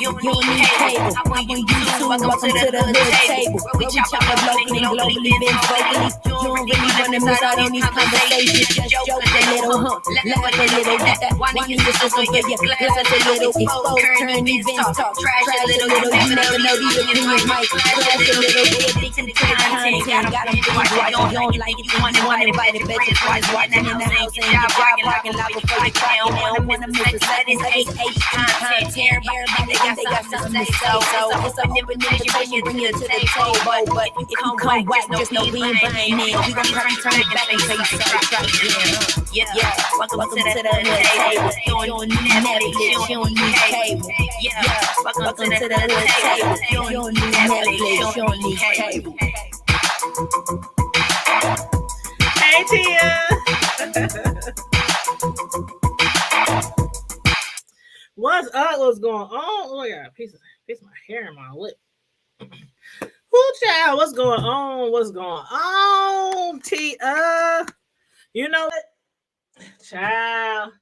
you don't need cable. I want you to welcome to the hood table, where we chopping locally and globally, been vocally. You don't really wanna miss out on these conversations. Just joke a little, laugh a little, get that wine in your system for your glass a little. Expose current events, talk trash a little. You never know these opinions might clash a little. They addicted to the content, got them binge watching. You don't like it, then you want invited. Bet your friends watching in the house and your job parking lot before you clock. They don't wanna miss a second of this HD content. Everybody think they got something to say, so it's an open invitation, bring it to the table. But if you come whack, just know we ain't buying in. We gon' probably turn it back and say you start try again. Yeah, welcome to the hood table. You don't need Netflix, you don't need cable. Yeah, welcome to the hood table. You don't need Netflix, you don't need cable. Hey, Tia. What's up? What's going on? Oh, I got a piece of my hair in my lip. Whoo, child, what's going on? What's going on, Tia? You know what, child?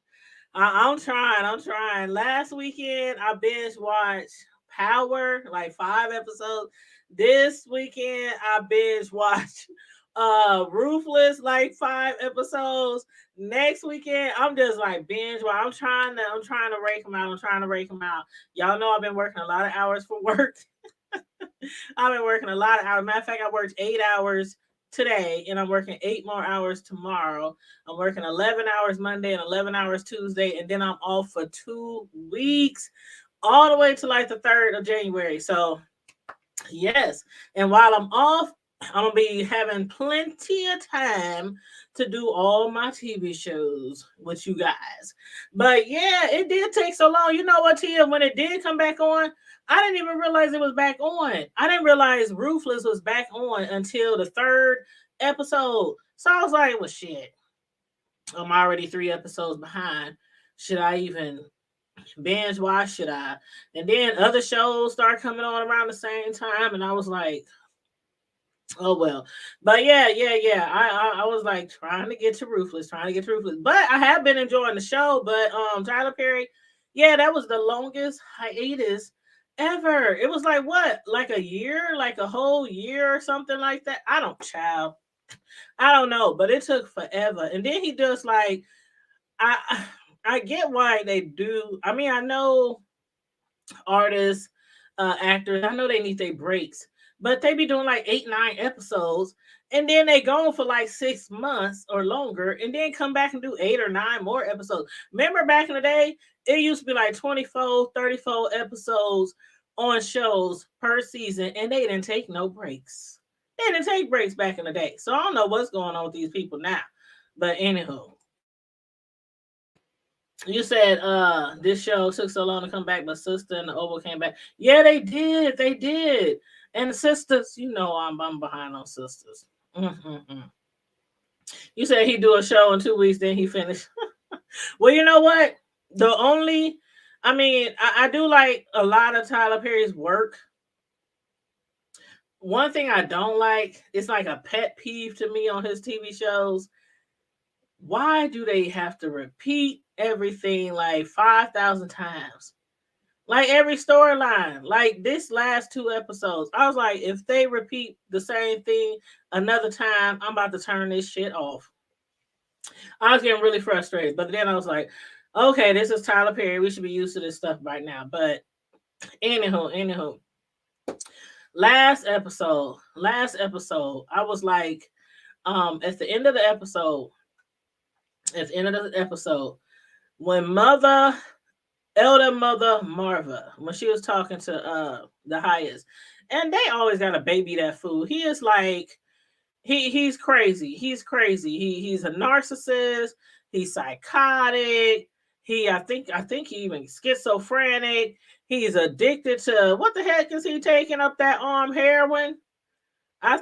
I'm trying. Last weekend, I binge watched Power, like 5 episodes. This weekend, I binge watched Ruthless, like 5 episodes. Next weekend, I'm just like binge. Well, I'm trying to rake them out. Y'all know I've been working a lot of hours for work. I've been working a lot of hours. Matter of fact, I worked 8 hours today, and I'm working 8 more hours tomorrow. I'm working 11 hours Monday and 11 hours Tuesday, and then I'm off for 2 weeks, all the way to like the 3rd of January. So, yes. And while I'm off, I'm going to be having plenty of time to do all my TV shows with you guys. But yeah, it did take so long. You know what, Tia? When it did come back on, I didn't even realize it was back on. I didn't realize Ruthless was back on until the 3rd episode. So I was like, well, shit. I'm already 3 episodes behind. Should I even binge watch? Should I? And then other shows start coming on around the same time. And I was like, oh well. But yeah. I was like trying to get to Ruthless. But I have been enjoying the show. But Tyler Perry, yeah, that was the longest hiatus ever. It was like what? Like a year? Like a whole year or something like that? I don't know, but it took forever. And then he does like I get why they do. I mean, I know artists, actors, I know they need their breaks, but they be doing like 8, 9 episodes, and then they go for like 6 months or longer, and then come back and do 8 or 9 more episodes. Remember back in the day, it used to be like 24, 34 episodes on shows per season, and they didn't take no breaks. They didn't take breaks back in the day. So I don't know what's going on with these people now. But anywho, you said this show took so long to come back, but Sister and the Oval came back. Yeah, they did. They did. And Sisters, you know I'm behind on Sisters. You said he'd do a show in 2 weeks, then he finished. Well, you know what? I do like a lot of Tyler Perry's work. One thing I don't like, it's like a pet peeve to me on his TV shows. Why do they have to repeat everything like 5,000 times? Like every storyline, like this last 2 episodes, I was like, if they repeat the same thing another time, I'm about to turn this shit off. I was getting really frustrated, but then I was like, okay, this is Tyler Perry. We should be used to this stuff by now. But anywho, last episode, I was like, at the end of the episode, when elder mother Marva, when she was talking to the highest, and they always gotta baby that fool. He is like he's crazy. He's he's a narcissist. He's psychotic. I think he even schizophrenic. He's addicted to what the heck is he taking up that arm heroin? I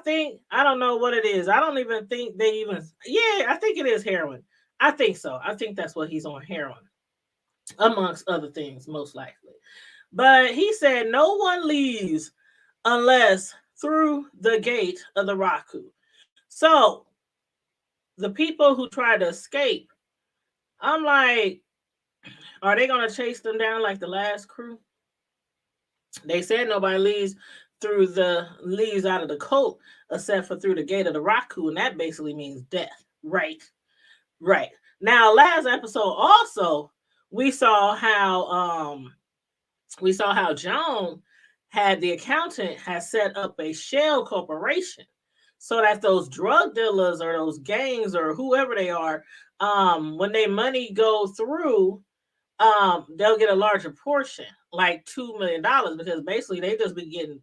don't know what it is. I don't even think I think it is heroin. I think so. I think that's what he's on, heroin, amongst other things, most likely. But he said no one leaves unless through the gate of the Raku. So the people who try to escape, I'm like, are they going to chase them down like the last crew? They said nobody leaves out of the cult except for through the gate of the Raku, and that basically means death. Right. Right. Now, last episode also we saw how Joan had the accountant has set up a shell corporation so that those drug dealers or those gangs or whoever they are, when their money go through, they'll get a larger portion, like $2 million, because basically they just be getting,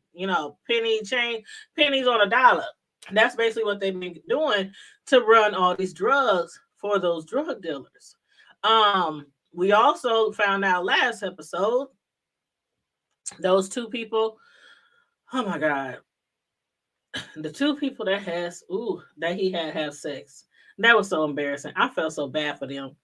pennies on a dollar. That's basically what they've been doing to run all these drugs for those drug dealers. We also found out last episode those two people. Oh my god, the two people that he had have sex. That was so embarrassing. I felt so bad for them.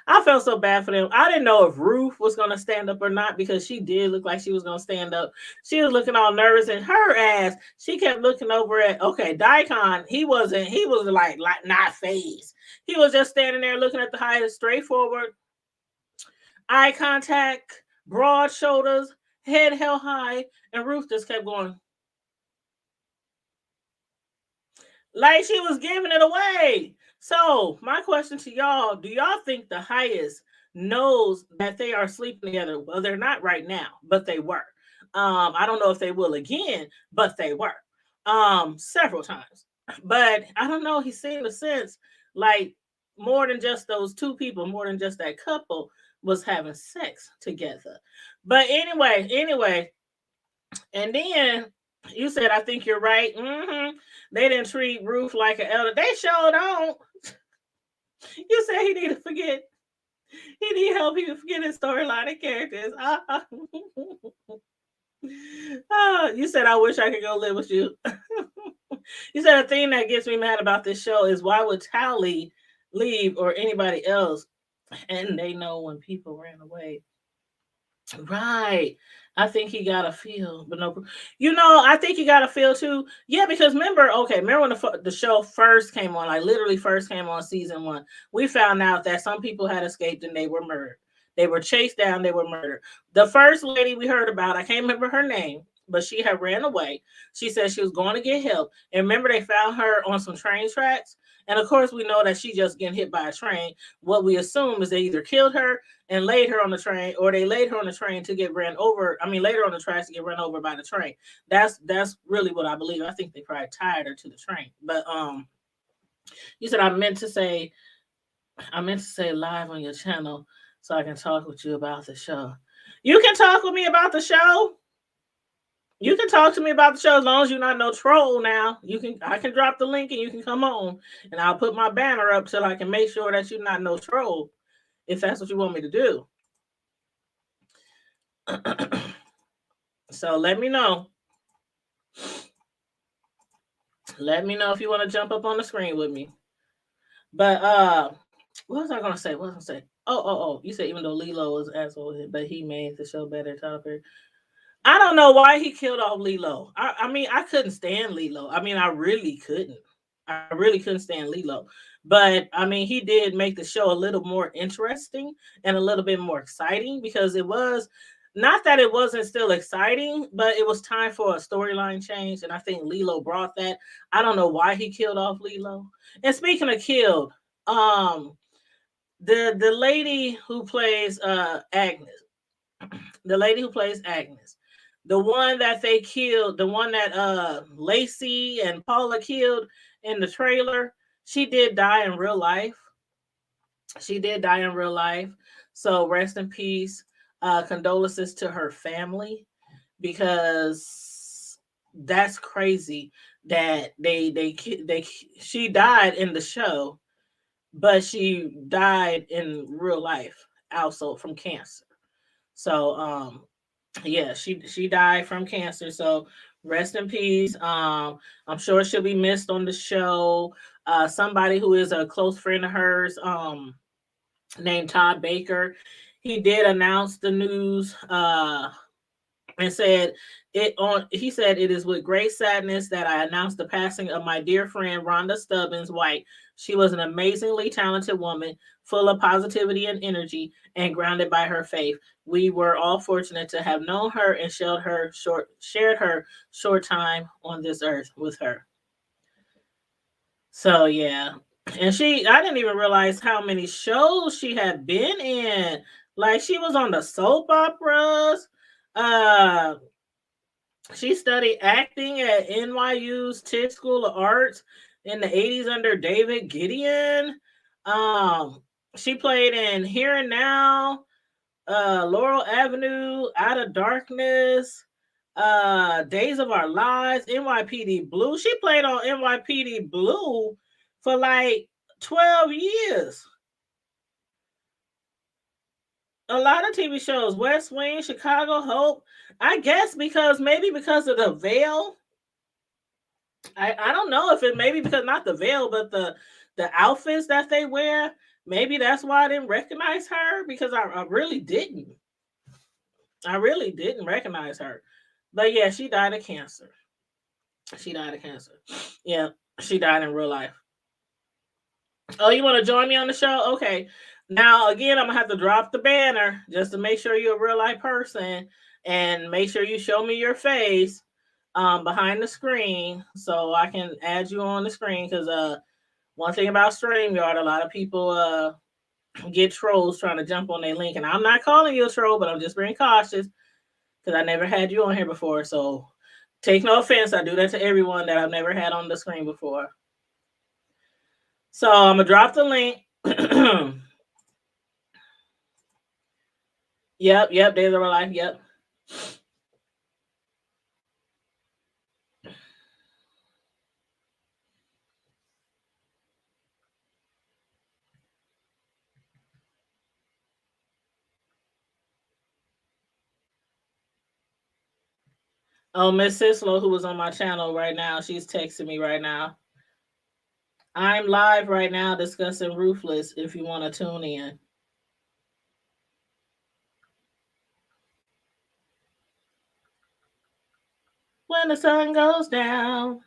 I didn't know if Ruth was going to stand up or not because she did look like she was going to stand up. She was looking all nervous, and her ass, she kept looking over at, okay, Daikon, he was like not phased. He was just standing there looking at the highest, straightforward, eye contact, broad shoulders, head held high, and Ruth just kept going. Like she was giving it away. So my question to y'all, do y'all think the highest knows that they are sleeping together? Well, they're not right now, but they were. I don't know if they will again, but they were. Several times. But I don't know, he seemed to sense like more than just those two people, more than just that couple was having sex together. But anyway, and then you said, I think you're right. They didn't treat Ruth like an elder. They sure don't. You said he need to forget. He need help. He forget his storyline and characters. You said, I wish I could go live with you. You said, the thing that gets me mad about this show is why would Tally leave or anybody else? And they know when people ran away. Right. I think he got a feel, but no, I think he got a feel too. Yeah, because remember when the show first came on, like literally first came on season 1, we found out that some people had escaped and they were murdered. They were chased down, they were murdered. The first lady we heard about, I can't remember her name, but she had ran away. She said she was going to get help. And remember, they found her on some train tracks. And of course, we know that she just getting hit by a train. What we assume is they either killed her and laid her on the train, or they laid her on the train to get ran over. I mean, laid her on the tracks to get run over by the train. That's really what I believe. I think they probably tied her to the train. But you said I meant to say live on your channel so I can talk with you about the show. You can talk with me about the show. You can talk to me about the show as long as you're not no troll now. I can drop the link and you can come on, and I'll put my banner up till I can make sure that you're not no troll, if that's what you want me to do. So let me know. Let me know if you want to jump up on the screen with me. But what was I gonna say? Oh, you said even though Lilo was asshole, but he made the show better. Tyler, I don't know why he killed off Lilo. I mean, I couldn't stand Lilo. I mean, I really couldn't. I really couldn't stand Lilo. But I mean, he did make the show a little more interesting and a little bit more exciting, because it was not that it wasn't still exciting, but it was time for a storyline change. And I think Lilo brought that. I don't know why he killed off Lilo. And speaking of killed, the lady who plays Agnes, the one that they killed, the one that Lacey and Paula killed in the trailer, she did die in real life. So rest in peace. Condolences to her family, because that's crazy that she died in the show, but she died in real life also from cancer. So yeah, she died from cancer. So rest in peace. I'm sure she'll be missed on the show. Somebody who is a close friend of hers, named Todd Baker, he did announce the news and said he said, "It is with great sadness that I announce the passing of my dear friend Rhonda Stubbins White. She was an amazingly talented woman, full of positivity and energy, and grounded by her faith. We were all fortunate to have known her and shared her short time on this earth with her." So yeah. And I didn't even realize how many shows she had been in. Like, she was on the soap operas. Uh she studied acting at NYU's Tisch School of Arts in the 80s under David Gideon. Um, she played in Here and Now, Laurel Avenue, Out of Darkness, Days of Our Lives, NYPD Blue. She played on NYPD Blue for like 12 years. A lot of TV shows, West Wing, Chicago Hope. I guess because of the veil. I don't know if it maybe because not the veil, but the outfits that they wear. Maybe that's why I didn't recognize her, because I really didn't. I really didn't recognize her. But yeah, she died of cancer. She died of cancer. Yeah, she died in real life. Oh, you want to join me on the show? Okay. Now, again, I'm going to have to drop the banner just to make sure you're a real life person, and make sure you show me your face behind the screen so I can add you on the screen. Because one thing about StreamYard, a lot of people get trolls trying to jump on their link. And I'm not calling you a troll, but I'm just being cautious because I never had you on here before. So take no offense. I do that to everyone that I've never had on the screen before. So I'm going to drop the link. Yep, Days of Our Life, yep. Oh, Miss Sislo, who was on my channel right now, she's texting me right now. I'm live right now discussing Ruthless if you want to tune in. When the sun goes down.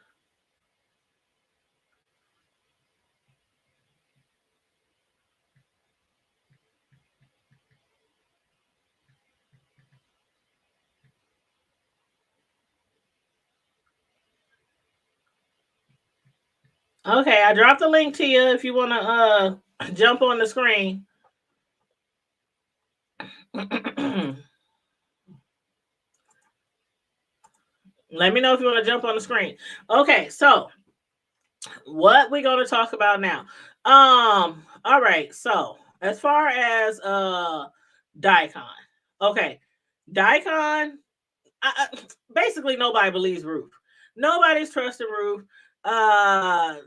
Okay, I dropped the link to you if you want to jump on the screen. Let me know if you want to jump on the screen. Okay, so what we're going to talk about now. All right, so as far as Daikon. Okay, Daikon, basically nobody believes Ruth. Nobody's trusting Ruth. River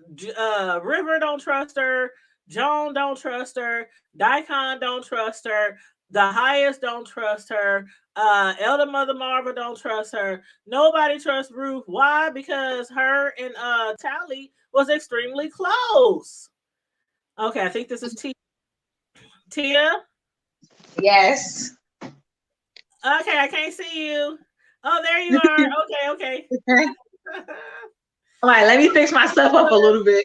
don't trust her. Joan don't trust her. Daikon don't trust her. The Highest don't trust her. Elder Mother Marva don't trust her. Nobody trusts Ruth. Why? Because her and Tally was extremely close. Okay, I think this is Tia. Yes. Okay, I can't see you. Oh, there you are. Okay. All right, let me fix myself up a little bit.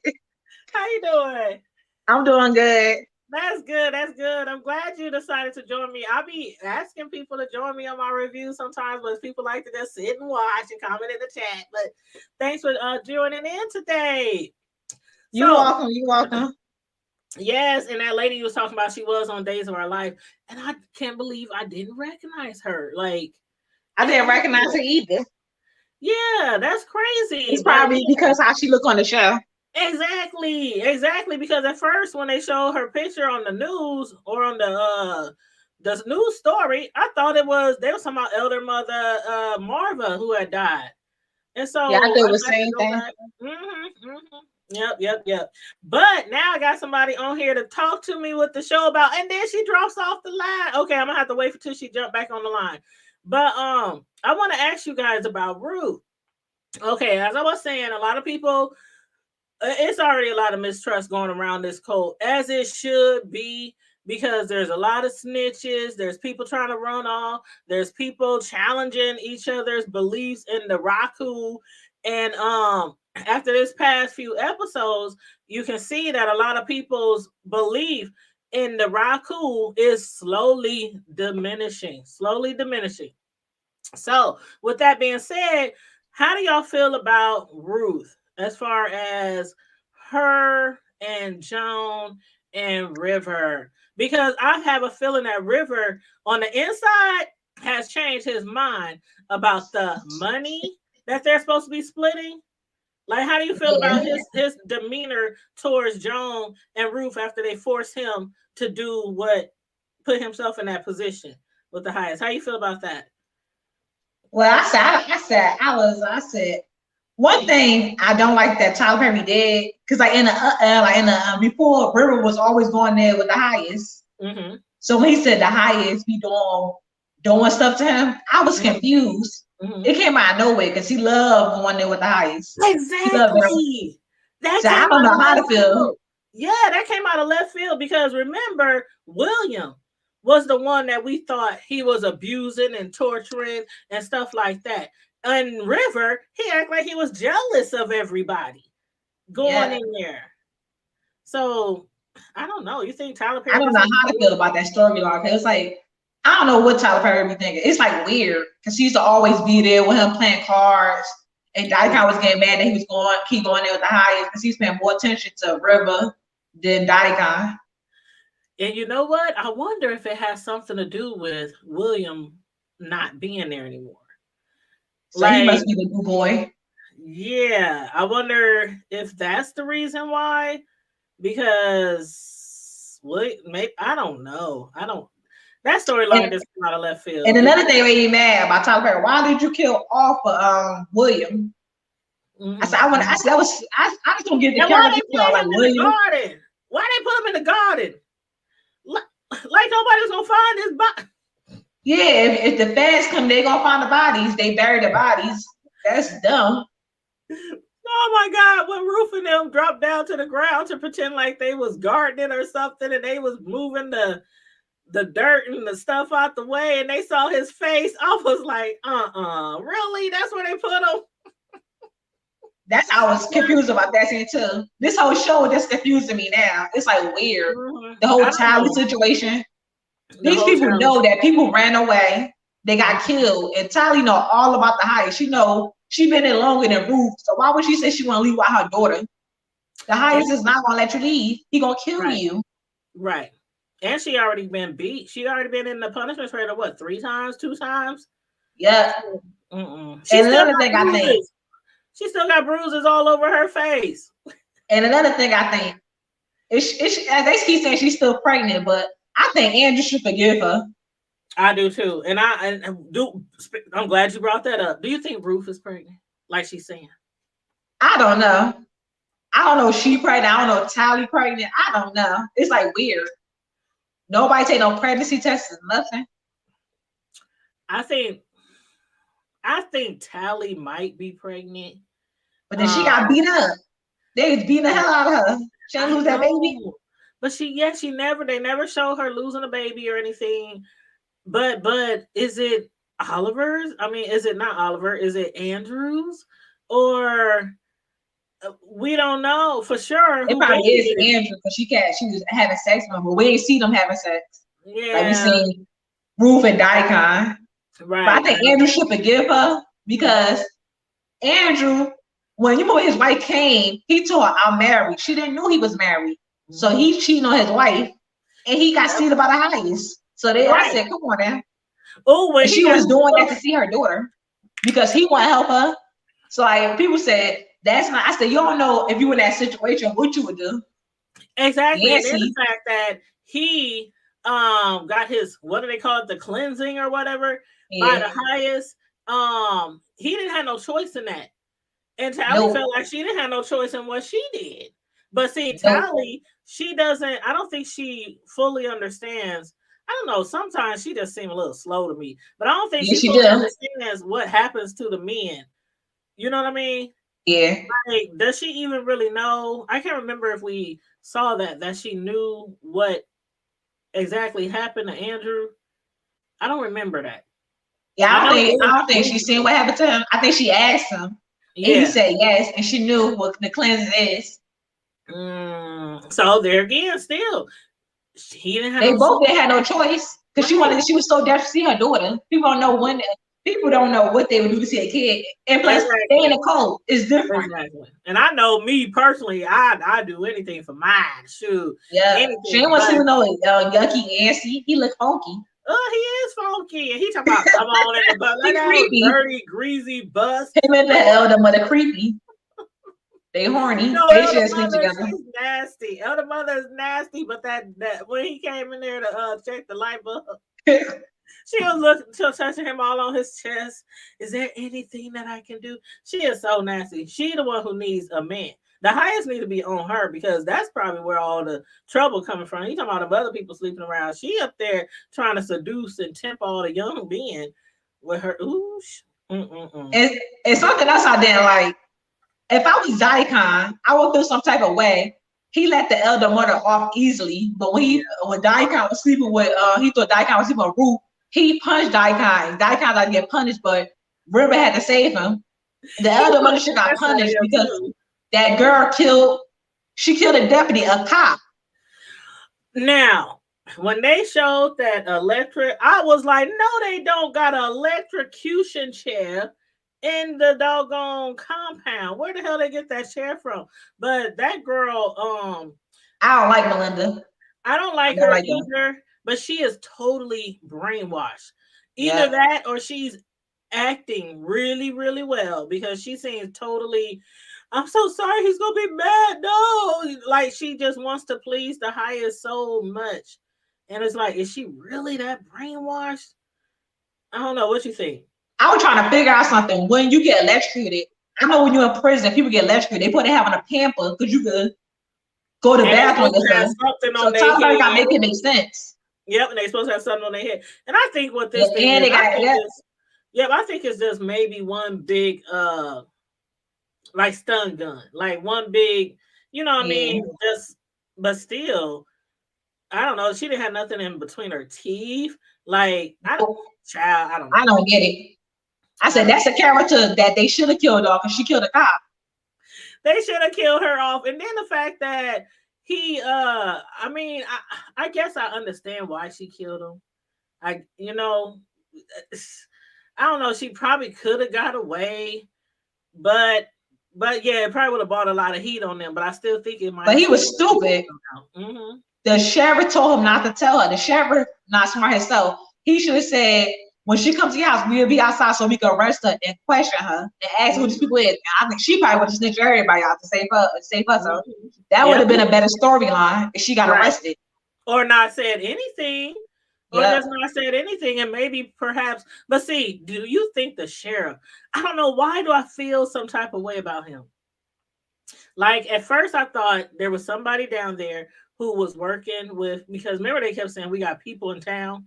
How you doing? I'm doing good. That's good. I'm glad you decided to join me. I'll be asking people to join me on my reviews sometimes, but people like to just sit and watch and comment in the chat. But thanks for joining in today. You're welcome. Yes, and that lady you was talking about, she was on Days of Our Life, and I can't believe I didn't recognize her. Like, I didn't recognize her either. Yeah, that's crazy. It's probably because how she look on the show. Exactly. Because at first, when they showed her picture on the news or on the news story, I thought they were talking about Elder Mother Marva who had died, and so yeah, I thought it was the same thing. Yep. But now I got somebody on here to talk to me with the show about, and then she drops off the line. Okay, I'm gonna have to wait until she jump back on the line. But I want to ask you guys about Ruth. Okay, as I was saying, a lot of people, it's already a lot of mistrust going around this cult, as it should be. because there's a lot of snitches. There's people trying to run off. There's people challenging each other's beliefs in the Raku. And after this past few episodes, you can see that a lot of people's belief in the Raku is slowly diminishing. Slowly diminishing. So, with that being said, how do y'all feel about Ruth as far as her and Joan and River? Because I have a feeling that River on the inside has changed his mind about the money that they're supposed to be splitting. Like, how do you feel about his demeanor towards Joan and Ruth after they forced him to do what put himself in that position with the highest? How you feel about that? Well, I said one thing I don't like that Tyler Perry did, because before, River was always going there with the highest. Mm-hmm. So when he said the highest be doing stuff to him, I was confused. Mm-hmm. It came out of nowhere because he loved going there with the highest. Exactly. So I don't know how to feel. Yeah, that came out of left field because remember, William was the one that we thought he was abusing and torturing and stuff like that. And River, he acted like he was jealous of everybody going in there. So I don't know. You think Tyler Perry? I don't know how to feel about that storyline. It's like, I don't know what Tyler Perry be thinking. It's like weird because he used to always be there with him playing cards. And Dottie was getting mad that he was keep going there with the highest because he's paying more attention to River than Dottie. And you know what? I wonder if it has something to do with William not being there anymore. So he must be the new boy. Yeah, I wonder if that's the reason why. Because maybe I don't know. That storyline just came out of left field. And another thing made me mad about Tyler Perry. Why did you kill off William? Mm-hmm. I just don't get the character like William. Why they put him in the garden? Like nobody's gonna find his body. Yeah, if the fans come, they gonna find the bodies. They bury the bodies. That's dumb. Oh my God, when Ruth and them dropped down to the ground to pretend like they was gardening or something and they was moving the dirt and the stuff out the way and they saw his face, I was like, really? That's where they put him? That's how I was confused about that scene too. This whole show just confusing me now. It's like weird. Mm-hmm. The whole Tally situation. These people know that people ran away. They got killed. And Tally know all about the highest. She know she been in longer than Ruth. So why would she say she want to leave with her daughter? The highest is not going to let you leave. He going to kill you. Right. And she already been beat. She already been in the punishment trailer, what, 3 times, 2 times? Yeah. And another thing I think. She still got bruises all over her face. And another thing I think, they keep saying she's still pregnant, but I think Andrew should forgive her. I do too. And I'm glad you brought that up. Do you think Ruth is pregnant? Like she's saying? I don't know. I don't know if she pregnant. I don't know if Tally pregnant. I don't know. It's like weird. Nobody take no pregnancy tests or nothing. I think Tally might be pregnant. But then she got beat up. They was beating the hell out of her. She didn't lose that baby. But they never showed her losing a baby or anything. But is it Oliver's? I mean, is it not Oliver? Is it Andrew's? Or we don't know for sure. It probably is Andrew because she was having sex with him, but we ain't see them having sex. Yeah. Like we seen Ruth and Daikon. Right. But I think Andrew should forgive her because Andrew, when his wife came, he told her, I'm married. She didn't know he was married. Mm-hmm. So he cheating on his wife and he got seen about the highest. So I said, come on now. Oh, when she was doing that to see her daughter because he want to help her. So people said, that's not, I said, you don't know if you were in that situation, what you would do. Exactly. And then the fact that he got his, what do they call it? The cleansing or whatever by the highest. He didn't have no choice in that. And Tally felt like she didn't have no choice in what she did. But see, Tally, she doesn't, I don't think she fully understands. I don't know. Sometimes she just seems a little slow to me, but I don't think she fully understands what happens to the men. You know what I mean? Yeah. Like, does she even really know? I can't remember if we saw that she knew what exactly happened to Andrew. I don't remember that. Yeah, I don't think she seen what happened to him. I think she asked him, and he said yes, and she knew what the cleanse is. So there again, still, he didn't have. They both didn't have no choice because she wanted. She was so desperate to see her daughter. People don't know when. People don't know what they would do to see a kid, and plus they in a cult. It's different. Exactly. And I know me personally, I do anything for mine. Shoot. Yeah. Anything. She didn't want to see no yucky antsy. He look funky. Oh, he is funky. And he talking about come on in the bus. Like that dirty, greasy bus. Him and the elder mother creepy. They horny. No, they should sleep together. She's nasty. Elder mother is nasty, but that when he came in there to check the light bulb, she was looking, she was touching him all on his chest. Is there anything that I can do? She is so nasty. She the one who needs a man. The highest need to be on her because that's probably where all the trouble coming from. You talking about the other people sleeping around. She up there trying to seduce and tempt all the young men with her. Ooh, and something else I didn't like. If I was Daikon, I would feel some type of way. He let the elder mother off easily, but when Daikon was sleeping with, he thought Daikon was sleeping with Ruth. He punched Daikon. Daikon got to get punished, but River had to save him. The elder mother should got punished because that girl killed a deputy, a cop. Now, when they showed that electric, I was like, no, they don't got an electrocution chair in the doggone compound. Where the hell they get that chair from? But that girl, I don't like Melinda. I don't like her either, but she is totally brainwashed. Either that or she's acting really, really well because she seems totally, I'm so sorry, he's gonna be mad. No, like she just wants to please the highest so much. And it's like, is she really that brainwashed? I don't know. What you think? I was trying to figure out something. When you get electrocuted, I know when you're in prison, people get electrocuted. They put they having a pamper because you could go to the bathroom or something. So Tyler got make it make sense. Yep, and they supposed to have something on their head. And I think what this thing is, I think it's just maybe one big like stun gun, like one big, you know what I mean? Just, but still, I don't know. She didn't have nothing in between her teeth. Like I don't get it. I said that's a character that they should have killed off, and she killed a cop. They should have killed her off, and then the fact that he, I mean, I guess I understand why she killed him. I don't know. She probably could have got away, but yeah, it probably would have brought a lot of heat on them. But I still think it might. But he was stupid. The sheriff told him not to tell her. The sheriff not smart himself. He should have said, when she comes to your house, we'll be outside so we can arrest her and question her and ask who these people is. I think she probably would have snitched everybody out to save her. So that would have been a better storyline if she got arrested. Or not said anything. Or just not said anything, and maybe perhaps. But see, do you think the sheriff? I don't know. Why do I feel some type of way about him? Like at first, I thought there was somebody down there who was working with, because remember they kept saying we got people in town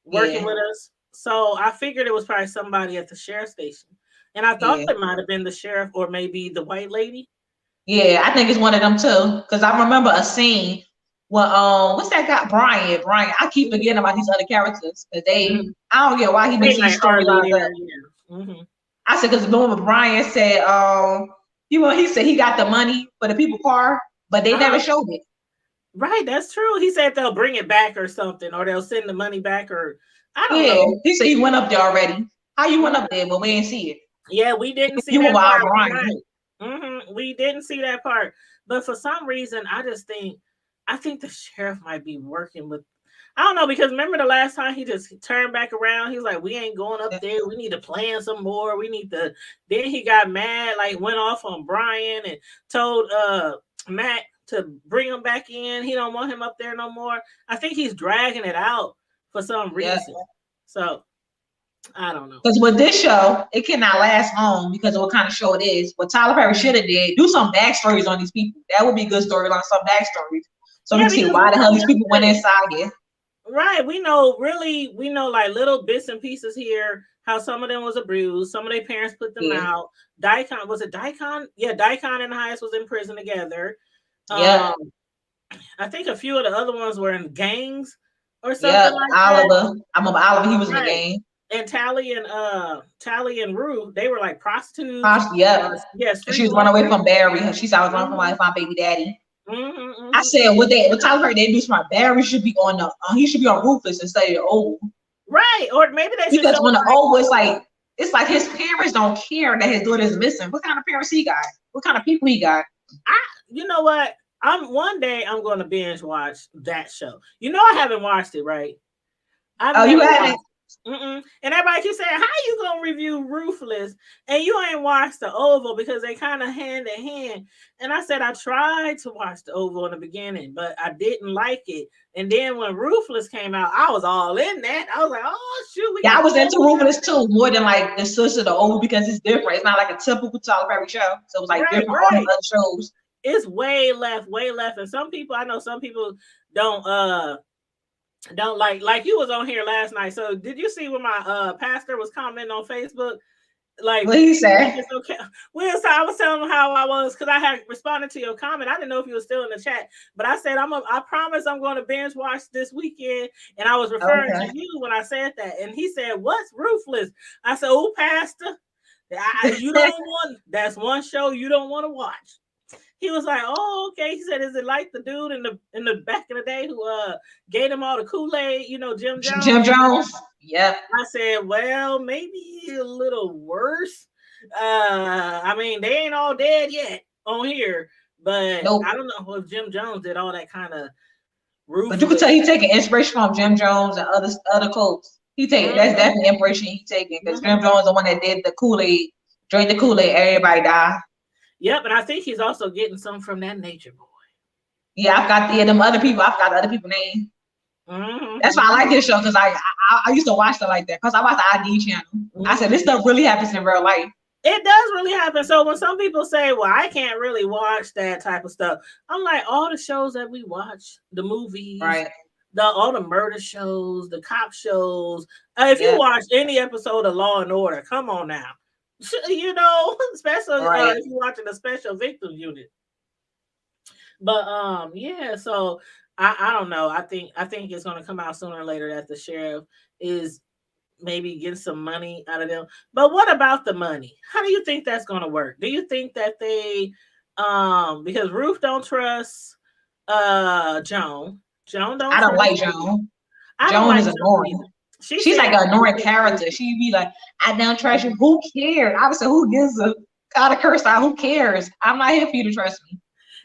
working with us. So I figured it was probably somebody at the sheriff's station, and I thought it might have been the sheriff or maybe the white lady. Yeah, I think it's one of them too. Because I remember a scene. Well, what's that guy? Brian. I keep forgetting about these other characters because I don't get why he makes these storylines up. I said because the moment Brian said, he said he got the money for the people car, but they never showed it. Right, that's true. He said they'll bring it back or something, or they'll send the money back, or I don't know. He said he went up there already. How you went up there, but we didn't see it? Yeah, we didn't see that part. Right. We didn't see that part, but for some reason, I think the sheriff might be working with. I don't know, because remember the last time he just turned back around. He was like, "We ain't going up there. We need to plan some more. We need to." Then he got mad, like went off on Brian and told Matt to bring him back in. He don't want him up there no more. I think he's dragging it out for some reason. So I don't know. Because with this show, it cannot last long because of what kind of show it is. What Tyler Perry should have did, do some backstories on these people. That would be a good storyline, some backstories. So we can see why the hell these people went inside here. Right. We know like little bits and pieces here, how some of them was abused. Some of their parents put them out. Daikon, was it Daikon? Yeah, Daikon and the highest was in prison together. I think a few of the other ones were in gangs. or something like Oliver. that. I remember Oliver. He was in the Right. game. And Tally and Ruth, they were like prostitutes. Yeah, she was running away from Barry. She said I was running from my baby daddy. I said, what Tyler Perry they do smart. Barry should be on the. He should be on Ruthless instead of Oval. Right, or maybe they should. Because when the Oval is like, it's like his parents don't care that his daughter is missing. What kind of parents he got? What kind of people he got? You know what? One day I'm going to binge watch that show. You know I haven't watched it, right? You haven't. And everybody keeps saying, how you gonna review Ruthless and you ain't watched the Oval because they kind of hand in hand. And I said I tried to watch the Oval in the beginning, but I didn't like it. And then when Ruthless came out, I was all in that. I was like, oh shoot, I was into Ruthless too, more than like the sister the Oval because it's different. It's not like a typical Tyler Perry show, so it was like different from all the other shows. It's way left. And some people don't like you was on here last night. So did you see when my pastor was commenting on Facebook? Like what he said? Okay. Well, so I was telling him how I was because I had responded to your comment. I didn't know if you were still in the chat, but I said I promise I'm going to binge watch this weekend, and I was referring to you when I said that. And he said, "What's Ruthless?" I said, "Oh, Pastor, you don't want. That's one show you don't want to watch." He was like, "Oh, okay." He said, "Is it like the dude in the back in the day who gave him all the Kool-Aid? You know, Jim Jones." Jim Jones. Yeah. I said, "Well, maybe a little worse. I mean, they ain't all dead yet on here, but nope. I don't know if Jim Jones did all that kind of." But you could tell he's taking inspiration from Jim Jones and other quotes. That's definitely inspiration he's taking because Jim Jones is the one that did the Kool-Aid, drank the Kool-Aid, everybody died. Yep, and I think he's also getting some from that Nature Boy. Yeah, I've got them other people. I've got the other people's names. That's why I like this show because I used to watch it like that because I watch the ID channel. I said this stuff really happens in real life. It does really happen. So when some people say, "Well, I can't really watch that type of stuff," I'm like, all the shows that we watch, the movies, right? All the murder shows, the cop shows. If you watch any episode of Law and Order, come on now. You know, especially if you're watching the Special Victims Unit. But so I don't know. I think it's going to come out sooner or later that the sheriff is maybe getting some money out of them. But what about the money? How do you think that's going to work? Do you think that they because Ruth don't trust Joan. Joan don't. I don't like Joan. Joan is annoying. She's like an annoying character. She'd be like, "I don't trust you." Who cares? I would say, who gives a God of curse out? Who cares? I'm not here for you to trust me.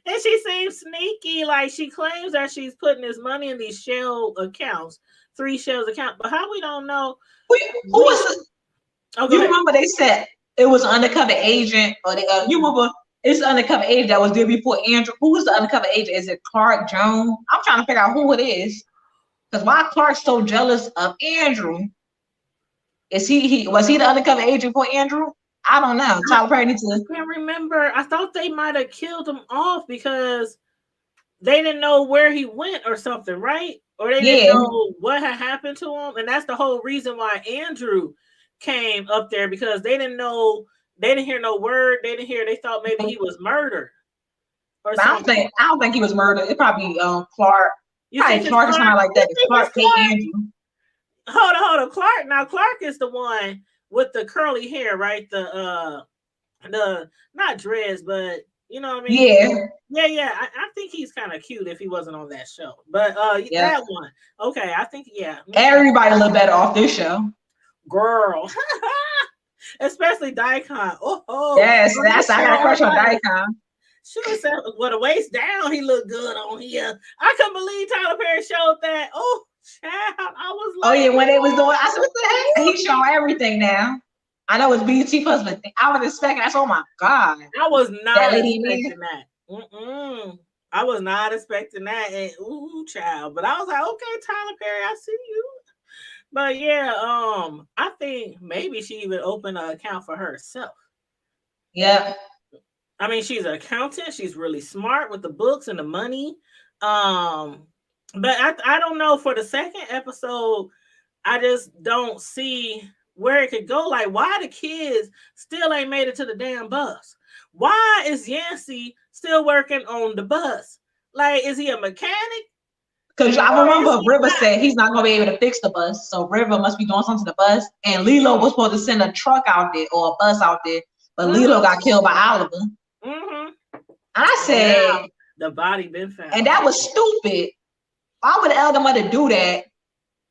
And she seems sneaky. Like she claims that she's putting this money in these shell accounts, 3 shells account. But how we don't know? Who was? You remember they said it was an undercover agent, or you remember it's an undercover agent that was there before Andrew. Who was the undercover agent? Is it Clark Jones? I'm trying to figure out who it is. Because why Clark's so jealous of Andrew? Was he the undercover agent for Andrew? I don't know. Tyler Perry needs to. I can't remember. I thought they might have killed him off because they didn't know where he went or something, right? Or they didn't know what had happened to him, and that's the whole reason why Andrew came up there because they didn't know. They didn't hear no word. They thought maybe he was murdered. Or something. I don't think he was murdered. It probably Clark. Probably Clark or something like that. Clark paid Andrew. Hold on. Clark. Now Clark is the one with the curly hair, right? The not dreads, but you know what I mean? Yeah. I think he's kind of cute if he wasn't on that show. But that one. Okay, I think everybody look better off this show. Girl. Especially Daikon. Yes, I got a crush on Daikon. Should have said with a waist down, he looked good on here. I couldn't believe Tyler Perry showed that. Oh, child, I was like, when they was doing, I said, what the heck? He's showing everything now. I know it's BT Plus, but I was expecting. Oh my God, I was not expecting that. I was not expecting that. And child. But I was like, okay, Tyler Perry, I see you. But I think maybe she even opened an account for herself. Yeah. I mean, she's an accountant. She's really smart with the books and the money. But I don't know. For the second episode, I just don't see where it could go. Like, why the kids still ain't made it to the damn bus? Why is Yancey still working on the bus? Like, is he a mechanic? Because I remember River said he's not gonna be able to fix the bus, so River must be doing something to the bus. And Lilo was supposed to send a truck out there or a bus out there, but Lilo got killed by Oliver. I said the body been found, and that was stupid. Why would the elder mother do that?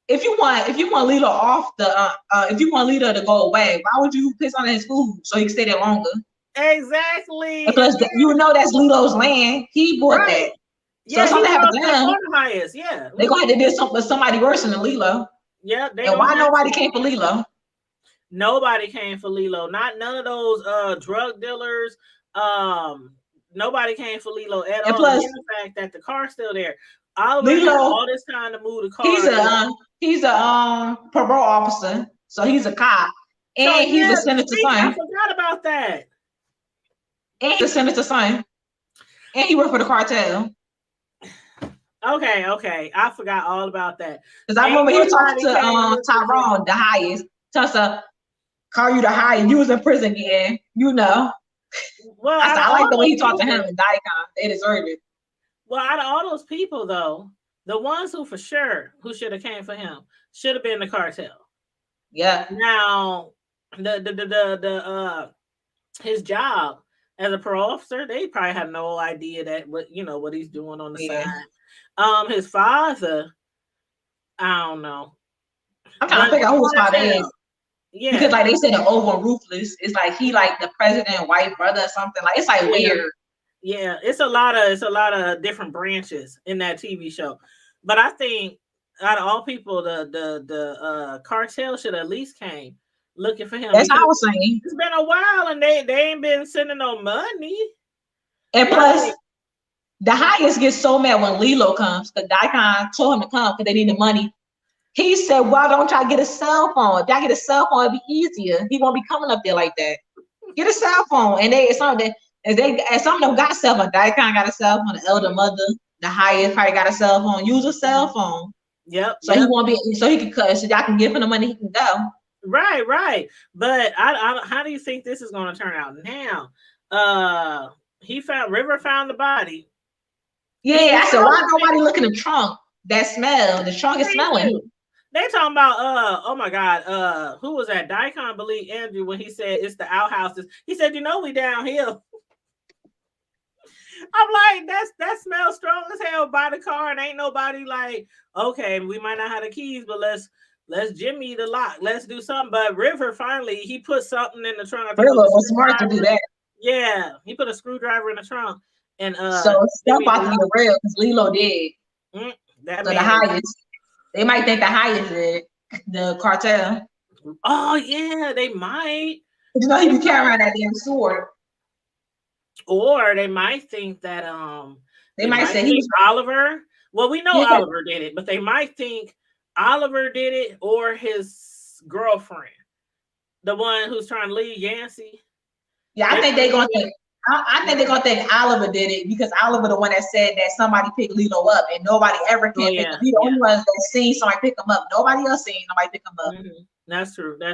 If you want Lilo off the if you want Lilo to go away, why would you piss on his food so he can stay there longer? Exactly. Because you know that's Lilo's land. He bought that. So something happened to him. Yeah, they gonna have to do something with somebody worse than Lilo. Yeah, and why nobody came for Lilo? Nobody came for Lilo. None of those drug dealers. Nobody came for Lilo at all. Plus, the fact that the car's still there. Oliver had all this time to move the car. He's a parole officer, so he's a cop, and he's a senator's son. I forgot about that. And he's a senator's son, and he worked for the cartel. Okay, I forgot all about that. Because I remember he talked to Tyrone, the highest. Tussa, call you the highest. You was in prison again, you know. Well, I like the way he talked to him and Daikon. They deserve it. Well, out of all those people, though, the ones who for sure who should have came for him should have been the cartel. Yeah. Now, his job as a parole officer, they probably have no idea that what he's doing on the side. His father, I don't know. I'm trying to figure out who his father is. Yeah, because like they said, the over Ruthless is like he like the president white brother or something. Like it's like weird. Yeah, it's a lot of different branches in that TV show. But I think out of all people, the cartel should at least came looking for him. That's what I was saying. It's been a while and they ain't been sending no money. And plus, the highest gets so mad when Lilo comes because Daikon told him to come because they need the money. He said, "Why don't y'all get a cell phone? If y'all get a cell phone, it'd be easier. He won't be coming up there like that. Get a cell phone." And some of them got cell phone. Daikon got a cell phone. The elder mother, the highest probably got a cell phone. Use a cell phone. Yep. So he won't be. So he can cut. So y'all can give him the money. He can go. Right. But I how do you think this is going to turn out now? River found the body. Yeah, I said, why nobody look in the trunk? That smell. The trunk is smelling. They talking about oh my God, who was that? Daikon believed Andrew when he said it's the outhouses. He said, we downhill. I'm like, that smells strong as hell by the car, and ain't nobody like, okay, we might not have the keys, but let's jimmy the lock. Let's do something. But River finally he put something in the trunk. River was smart to do that. Yeah, he put a screwdriver in the trunk. And so stuff about to be real because Lilo did. So the highest. They might think the highest did the cartel. Oh yeah, they might. He be carrying around that damn sword. Or they might think that they might say he's Oliver. Well, we know Oliver did it, but they might think Oliver did it or his girlfriend, the one who's trying to leave Yancey. Yeah, I think they're gonna think. I think they're gonna think Oliver did it because Oliver the one that said that somebody picked Lilo up and nobody ever can pick him. He's the only one that seen somebody pick him up. Nobody else seen nobody pick him up. Mm-hmm. That's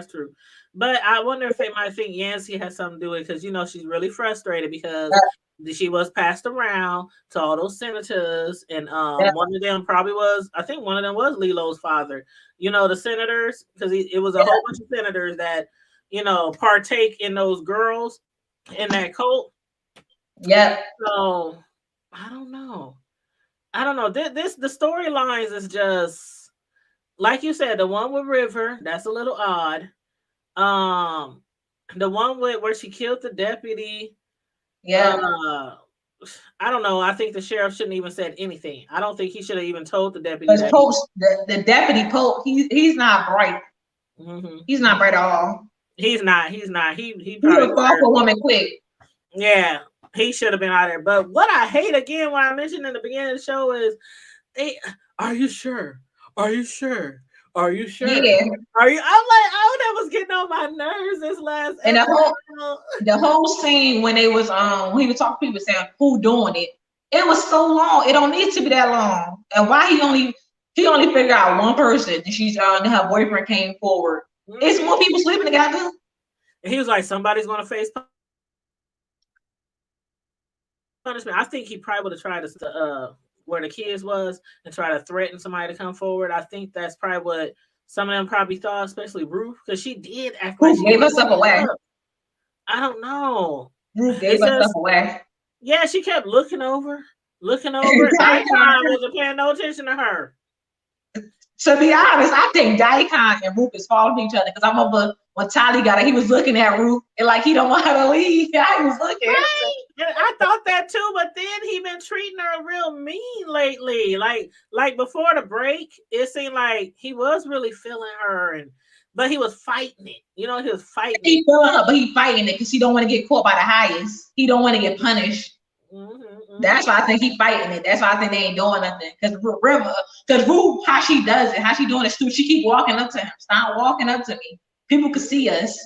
true. But I wonder if they might think Yancey has something to do with it because she's really frustrated because she was passed around to all those senators and one of them probably was, I think one of them was Lilo's father. The senators, because it was a whole bunch of senators that partake in those girls in that cult. Yeah. So I don't know. The storylines is just like you said. The one with River, that's a little odd. The one where she killed the deputy. Yeah. I don't know. I think the sheriff shouldn't even said anything. I don't think he should have even told the deputy. The deputy Pope, he's not bright. Mm-hmm. He's not bright at all. He's not. He probably fall for a woman quick. Yeah, he should have been out there. But what I hate again, what I mentioned in the beginning of the show is, are you sure? Are you sure? Are you sure? Yeah. I'm like, that was getting on my nerves this last and the whole scene when they was when he was talking to people saying who doing it, it was so long. It don't need to be that long. And why he only figured out one person and she's her boyfriend came forward. Mm-hmm. It's more people sleeping together. And he was like, somebody's gonna face punishment. I think he probably would have tried to where the kids was and try to threaten somebody to come forward. I think that's probably what some of them probably thought, especially Ruth, because she did act like Ruth she gave was herself away. up. I don't know. Ruth gave herself away. Yeah, she kept looking over. Daikon wasn't paying no attention to her. To be honest, I think Daikon and Ruth is following each other because I remember when Tali got it, he was looking at Ruth and like he don't want her to leave. Yeah, he was looking. Right. And I thought that too, but then he been treating her real mean lately. Like before the break, it seemed like he was really feeling her, but he was fighting it. You know, he was fighting. He feeling her, but he fighting it because he don't want to get caught by the highest. He don't want to get punished. That's why I think he fighting it. That's why I think they ain't doing nothing. Because Ruth, how she does it, how she doing it, stupid. She keep walking up to him. Stop walking up to me. People can see us.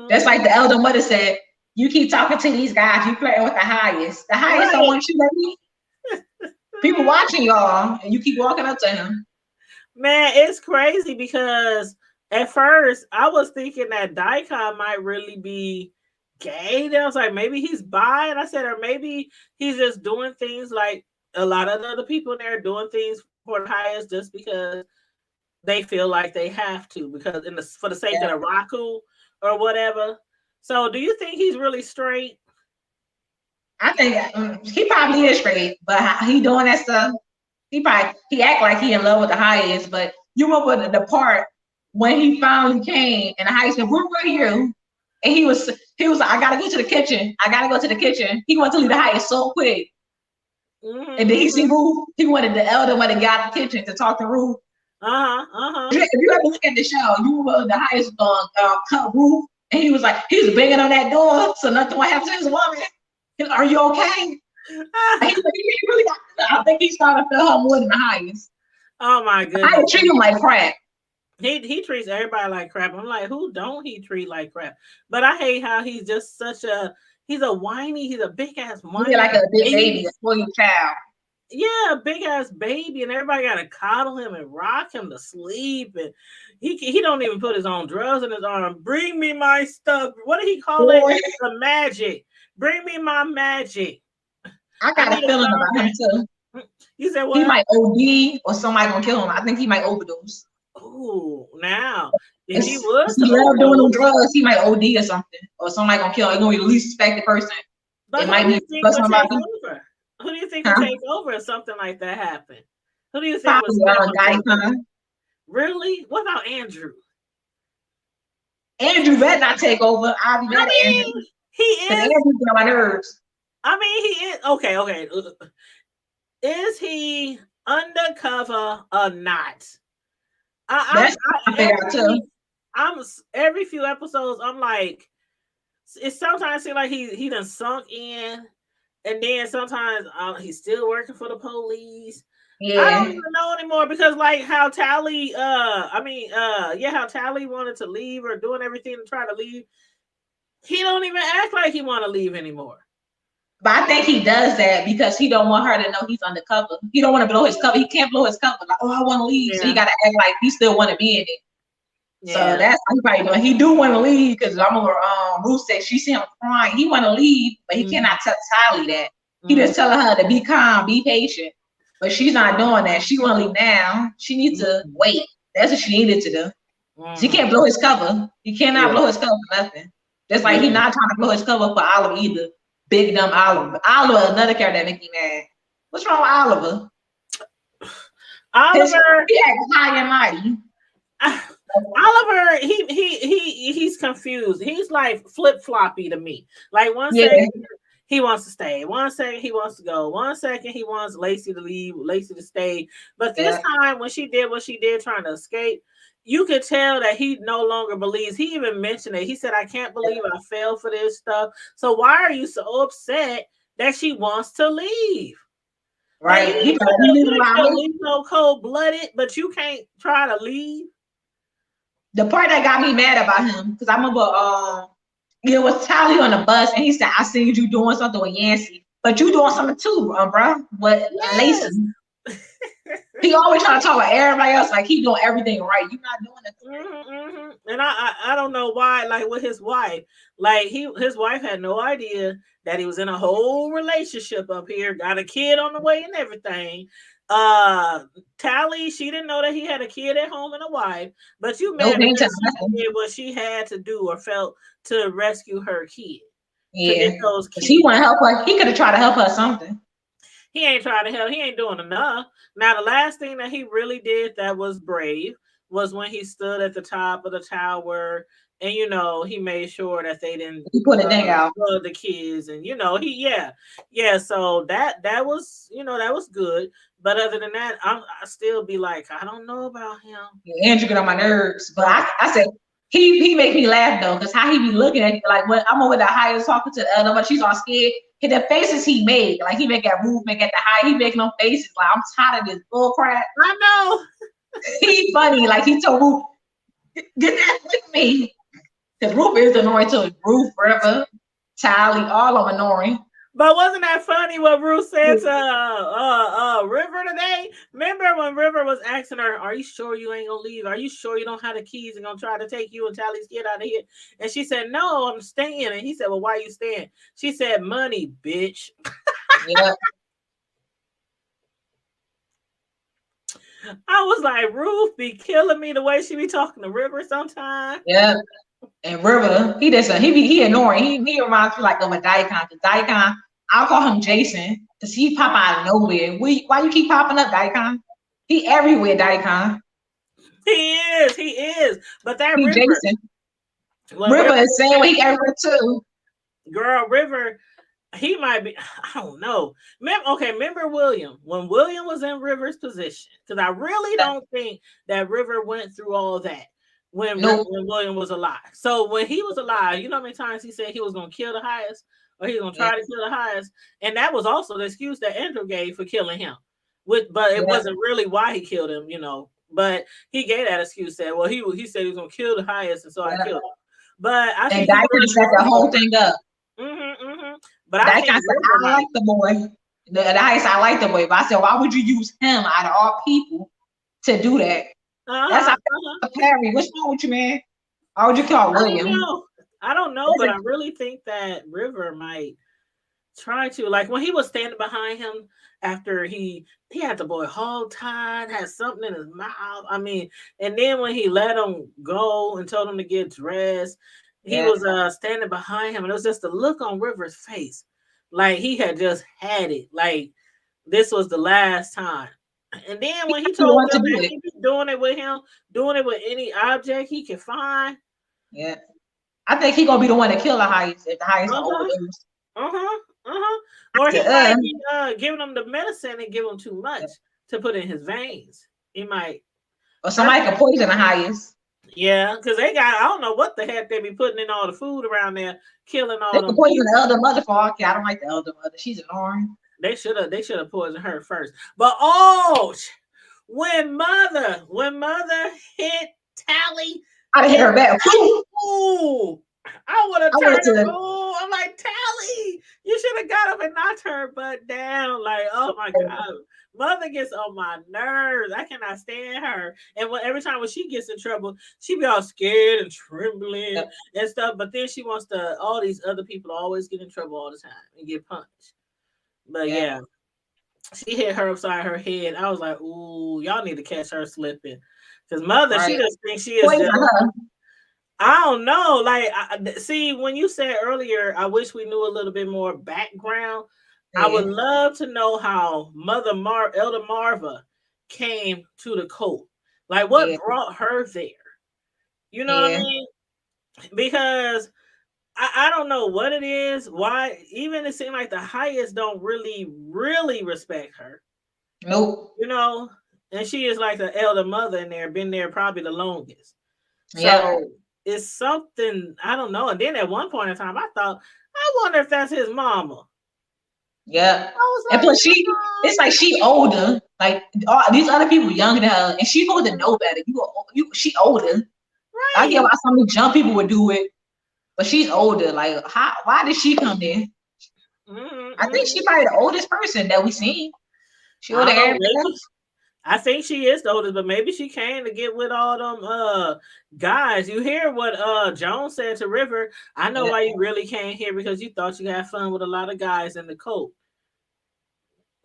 That's like the elder mother said. You keep talking to these guys. You flirting with the highest. The highest don't want you to leave. People watching y'all, and you keep walking up to him. Man, it's crazy because at first I was thinking that Daikon might really be gay. Then I was like, maybe he's bi, and I said, or maybe he's just doing things like a lot of the other people in there doing things for the highest just because they feel like they have to, because for the sake of the Raku or whatever. So, do you think he's really straight? I think he probably is straight, but he doing that stuff. He act like he in love with the highest, but you remember the part when he finally came and the highest said, "Where were you?" And he was like, I gotta go to the kitchen. He wanted to leave the highest so quick. And then he see Ruth. He wanted the elder when he got the kitchen to talk to Ruth. If you ever look at the show, you were the highest cut Ruth, and he was banging on that door, so nothing would happen to his woman. Are you okay? I think he's starting to feel her more than the highest. Oh my goodness! I treat him like crap. He treats everybody like crap. I'm like, who don't he treat like crap? But I hate how he's just he's a whiny, he's a big ass whiny. He's like a big baby, a spoiled child. Yeah, a big ass baby, and everybody gotta coddle him and rock him to sleep, and he don't even put his own drugs in his arm. Bring me my stuff. What did he call it? The magic. Bring me my magic. I got a feeling about him too. You said what? He might OD or somebody gonna kill him. I think he might overdose. Oh, now if he was love doing them drugs, he might OD or something, or somebody gonna kill him. It's gonna be the least suspected person. But it might be somebody. Who do you think will take over if something like that happened? Who do you think was Daikon? Really? What about Andrew? Andrew better not take over. Andrew. He is. Andrew's on my nerves. I mean, he is. Okay. Is he undercover or not? Every few episodes, I'm like, it sometimes seems like he done sunk in, and then sometimes he's still working for the police. Yeah. I don't even know anymore because like how Tali, how Tali wanted to leave or doing everything to try to leave. He don't even act like he want to leave anymore. But I think he does that because he don't want her to know he's undercover. He don't want to blow his cover. He can't blow his cover. Like, oh, I want to leave. Yeah. So he got to act like he still want to be in it. Yeah. So that's what he probably doing. He do want to leave because Ruth said she see him crying. He want to leave, but he cannot tell Tali that. He just telling her to be calm, be patient. But she's not doing that. She want to leave now. She needs to wait. That's what she needed to do. She can't blow his cover. He cannot blow his cover for nothing. Just like he's not trying to blow his cover for Oliver either. Big dumb Oliver. Oliver, another character that make me mad. What's wrong with Oliver? He acts high and mighty. Oliver, he's confused. He's like flip floppy to me. Like one second he wants to stay, 1 second he wants to go, 1 second he wants Lacey to leave, Lacey to stay. But this time when she did what she did, trying to escape, you could tell that he no longer believes. He even mentioned it. He said, I can't believe I fell for this stuff. So why are you so upset that she wants to leave? Right. Like, you so cold-blooded, but you can't try to leave. The part that got me mad about him, because I remember it was Tali on the bus, and he said, I seen you doing something with Yancey, but you doing something too, bro. But Lacey. He always trying to talk about everybody else like he doing everything right. You're not doing it. And I don't know why, like with his wife, like his wife had no idea that he was in a whole relationship up here, got a kid on the way and everything. Tally, she didn't know that he had a kid at home and a wife, but you No mad pain because she did what she had to do or felt to rescue her kid. To Yeah, get those kids. He want to help her. He could have tried to help her something. He ain't trying to help. He ain't doing enough. Now, the last thing that he really did that was brave was when he stood at the top of the tower and, he made sure that they didn't He put it down. flood the kids. And, yeah. So that was, that was good. But other than that, I still be like, I don't know about him. Yeah, Andrew get on my nerves. But I said, he make me laugh though, because how he be looking at me like when I'm over the highest talking to the other one, she's all scared. The faces he made, like he make that movement at the high, he making them faces like I'm tired of this bull crap. I know. He funny, like he told Ruth, get that with me. Because Ruth is annoying too. Ruth, River, Tally, all of them annoying. But wasn't that funny what Ruth said to River today? Remember when River was asking her, "Are you sure you ain't gonna leave? Are you sure you don't have the keys and gonna try to take you and Tally's kid out of here?" And she said, "No, I'm staying." And he said, "Well, why are you staying?" She said, "Money, bitch." Yeah. I was like, Ruth be killing me the way she be talking to River sometimes. Yeah. And River, he annoying. He reminds me like of a Daikon. Daikon, I'll call him Jason because he pop out of nowhere. Why you keep popping up, Daikon? He everywhere, Daikon. He is. But that he River, Jason. River is saying he everywhere too. Girl, River, he might be. I don't know. Remember William when William was in River's position? Because I really don't think that River went through all that. When William was alive. So when he was alive, you know how many times he said he was going to kill the highest or he was going to try to kill the highest? And that was also the excuse that Andrew gave for killing him. But it wasn't really why he killed him, But he gave that excuse, said, well, he said he was going to kill the highest, and so I killed him. But I think that could have set the whole thing up. But I think I like the boy. The highest, I like the boy. But I said, why would you use him out of all people to do that? That's how Perry. What's wrong with you, man? Why would you call William? I don't know, but I really think that River might try to, like when he was standing behind him after he had the boy hog tied, had something in his mouth. I mean, and then when he let him go and told him to get dressed, he was standing behind him, and it was just the look on River's face, like he had just had it, like this was the last time. And then when he told them that he be doing it with him, doing it with any object he can find. Yeah. I think he's gonna be the one to kill the highest if the highest overdose. Or he might be giving him the medicine and give him too much to put in his veins. He might. Or somebody can poison the highest. Yeah, because I don't know what the heck they be putting in all the food around there, killing all them. They can poison the elder mother for all. I don't like the elder mother. She's annoying. They should have poisoned her first. But when mother hit Tally, I'd have hit her back. Ooh, I would have turned her. Oh, I'm like, Tally, you should have got up and knocked her butt down. Like, oh my God. Mother gets on my nerves. I cannot stand her. And every time when she gets in trouble, she be all scared and trembling and stuff. But then she wants all these other people always get in trouble all the time and get punished. But yeah, she hit her upside her head. I was like, ooh, y'all need to catch her slipping. Because mother, she just thinks she is. I don't know. Like, see, when you said earlier, I wish we knew a little bit more background. I would love to know how Elder Marva came to the cult. Like, what brought her there? You know what I mean? Because I don't know what it is. Why? Even it seemed like the highest don't really, really respect her. Nope. And she is like the elder mother in there, been there probably the longest. So it's something, I don't know. And then at one point in time, I thought, I wonder if that's his mama. Yeah. And plus it's like she older. Like these other people younger than her, and she supposed to know better. She older. Right. I get why some of the young people would do it, but she's older. Like, why did she come in? I think she's probably the oldest person that we seen. She older than everybody else. I think she is the oldest, but maybe she came to get with all them guys. You hear what Jones said to River? I know why you really came here because you thought you had fun with a lot of guys in the coat.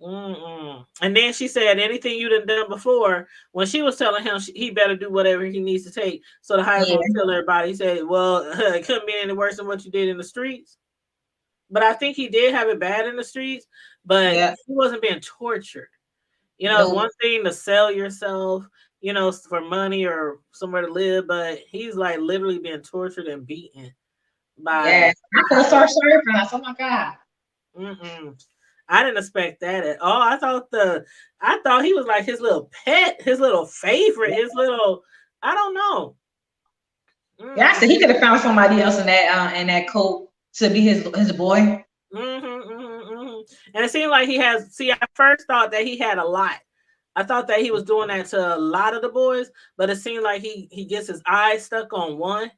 And then she said anything you done before when she was telling him he better do whatever he needs to take. So the highest one tell everybody. He said, "Well, it couldn't be any worse than what you did in the streets." But I think he did have it bad in the streets, but he wasn't being tortured. You know, it's one thing to sell yourself, you know, for money or somewhere to live, but he's like literally being tortured and beaten by. I feel sorry for us. Oh my God. I didn't expect that at all. I thought he was like his little pet, his little favorite, his little. I don't know. Yeah, I said he could have found somebody else in that coat to be his boy. And it seemed like he has. See, I first thought that he had a lot. I thought that he was doing that to a lot of the boys, but it seemed like he gets his eyes stuck on one,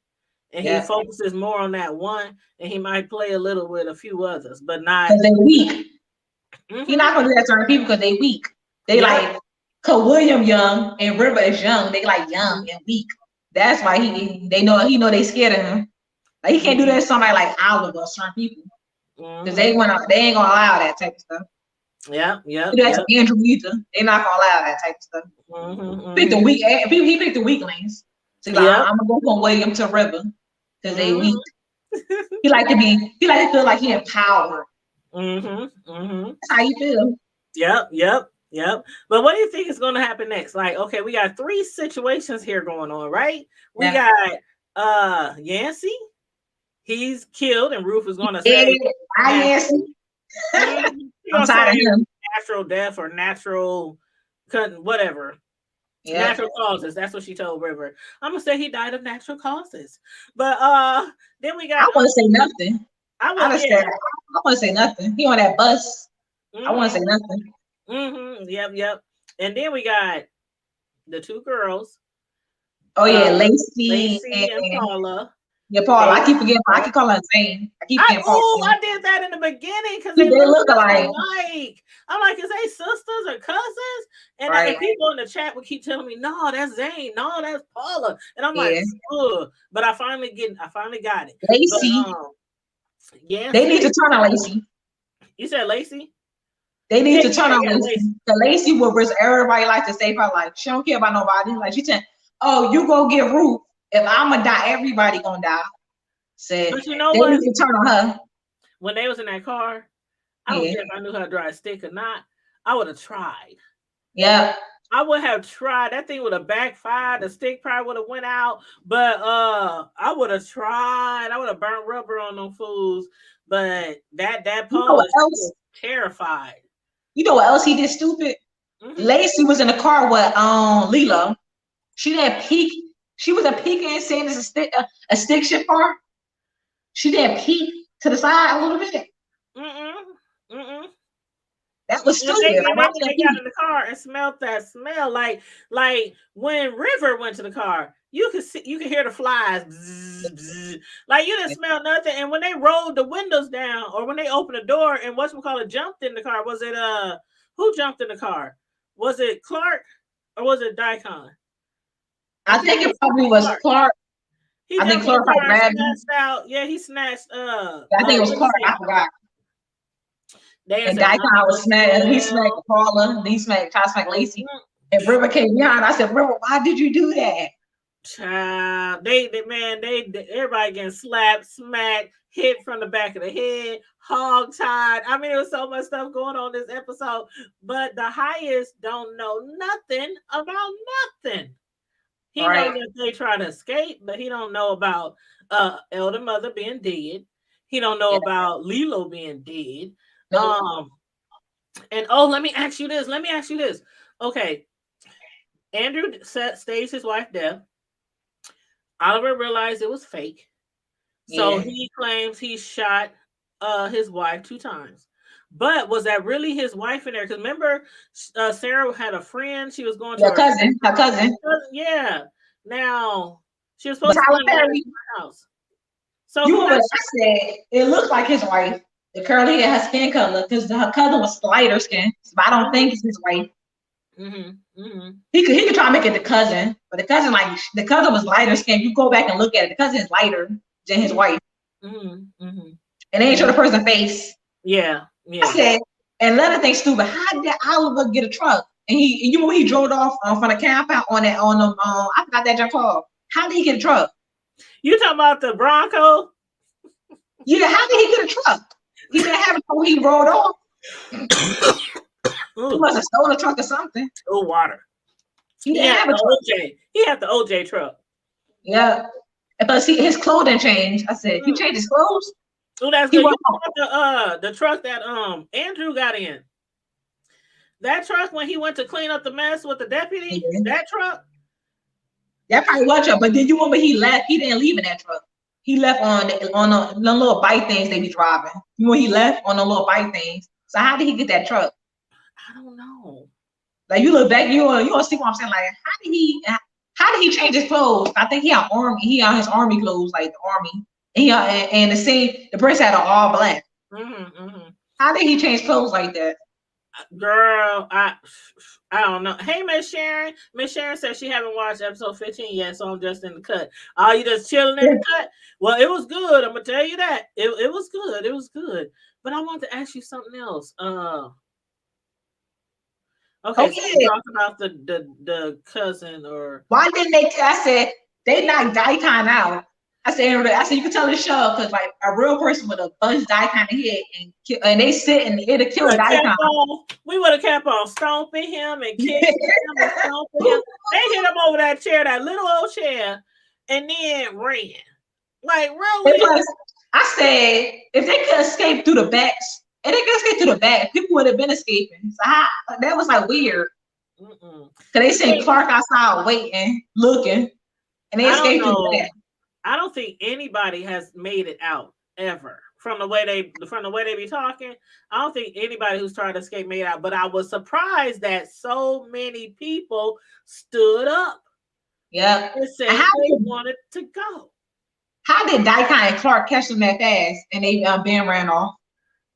and he focuses more on that one, and he might play a little with a few others, but not. Because they're weak. He's not gonna do that to certain people because they weak. They like, cause William young and River is young. They like young and weak. That's why they know they scared of him. Like he can't do that to somebody like Oliver or certain people. Because they ain't gonna allow that type of stuff. That's Andrew either. They're not gonna allow that type of stuff. Pick the weak. He picked the weaklings. So like, I'm gonna go from William to River because they weak. He like to feel like he empowered. That's how you feel. Yep. But what do you think is going to happen next? Like, okay, we got 3 situations here going on, right? We got Yancey. He's killed, and Ruth is going to say, Yancey. I'm tired of him. Natural death or natural whatever. Natural causes. That's what she told River. I'm gonna say he died of natural causes. But then we got. I want to say nothing. I want to say nothing. He on that bus. I want to say nothing. Yep. And then we got the 2 girls. Oh yeah, Lacey and Paula. Yeah, Paula. I keep forgetting. I keep calling her Zane. I did that in the beginning because they look alike. I'm like, is they sisters or cousins? And the people in the chat would keep telling me, no, that's Zane. No, that's Paula. And I'm like, ugh. But I finally got it. Lacey. They need to turn on Lacey. You said Lacey? They need to turn on Lacey. The Lacey will risk everybody like to save her life. She don't care about nobody. Like she said, oh, you go get Ruth. If I'm gonna die, everybody gonna die. Said, but you know they what? need to turn on her. When they was in that car, I don't care if I knew how to drive a stick or not. I would have tried. Yeah. I would have tried. That thing would have backfired. The stick probably would have went out. But I would have tried. I would have burnt rubber on them fools. But that pole was terrified. You know what else he did stupid? Lacey was in the car with Lilo. She didn't peek. She wasn't peeking and saying it's a stick shift car. She didn't peek to the side a little bit. That was stupid. They got in the car and smelled that smell. Like when River went to the car, you could hear the flies. Bzz, bzz. Like you didn't smell nothing. And when they rolled the windows down, or when they opened the door and whatchamacallit jumped in the car, was it who jumped in the car? Was it Clark or was it Daikon? I think it probably was Clark. I think Clark grabbed him. Yeah, he snatched. I think it was Clark. I forgot. And Daikon was smacked. He smacked Paula. He tried to smack Lacey. And River came behind. I said, River, why did you do that? Child, everybody getting slapped, smacked, hit from the back of the head, hog-tied. I mean, there was so much stuff going on this episode. But the highest don't know nothing about nothing. He knows that they try to escape, but he don't know about elder mother being dead. He don't know about Lilo being dead. And let me ask you this. Okay. Andrew staged his wife death. Oliver realized it was fake. So he claims he shot his wife 2 times. But was that really his wife in there? Because remember, Sarah had a friend. She was going to her cousin. Yeah. Now she was supposed to be in her house. So you I said it looked like his wife. The curly hair, her skin color, because her cousin was lighter skin. But I don't think it's his wife. He could try to make it the cousin, but the cousin was lighter skin. You go back and look at it, the cousin is lighter than his wife, and they ain't show the person's face. Yeah. I said, and another thing stupid. How did Oliver get a truck? And he drove off from the compound I forgot that junk called. How did he get a truck? You talking about the Bronco? Yeah, how did he get a truck? He didn't have it when he rolled off. He must have stolen a truck or something. Oh, water. He had the OJ. He had the OJ truck. Yeah. But see, his clothing changed. I said, he changed his clothes? Oh, that's good. The truck that Andrew got in. That truck when he went to clean up the mess with the deputy, that truck. That probably was truck, but then you remember he left? He didn't leave in that truck. He left on the little bike things they be driving. You know, he left on the little bike things. So how did he get that truck? I don't know. Like you look back, you don't see what I'm saying. Like how did he change his clothes? I think he had his army clothes, like the army. And the prince had an all black. How did he change clothes like that? Girl, I don't know. Hey, Miss Sharon. Miss Sharon said she haven't watched episode 15 yet, so I'm just in the cut. Are you just chilling in the cut? Well, it was good. I'm gonna tell you that. It was good. It was good. But I want to ask you something else. Okay, so you talk about the cousin or why didn't they? I said they knocked Daikon out. I said you can tell the show because like a real person would have punched Daikon in the head and they sit and it'd kill Daikon. We would have kept on stomping him and kicking him and stomping him. They hit him over that chair, that little old chair, and then ran. Like really? I said if they could escape through the backs. And they could escape through the back. People would have been escaping. So that was like weird. Cause they seen Clark outside waiting, looking, and they escaped through the back. I don't think anybody has made it out ever from the way they be talking. I don't think anybody who's trying to escape made it out. But I was surprised that so many people stood up. Yeah, and said they wanted to go. How did Daikon and Clark catch them that fast and they Ben ran off?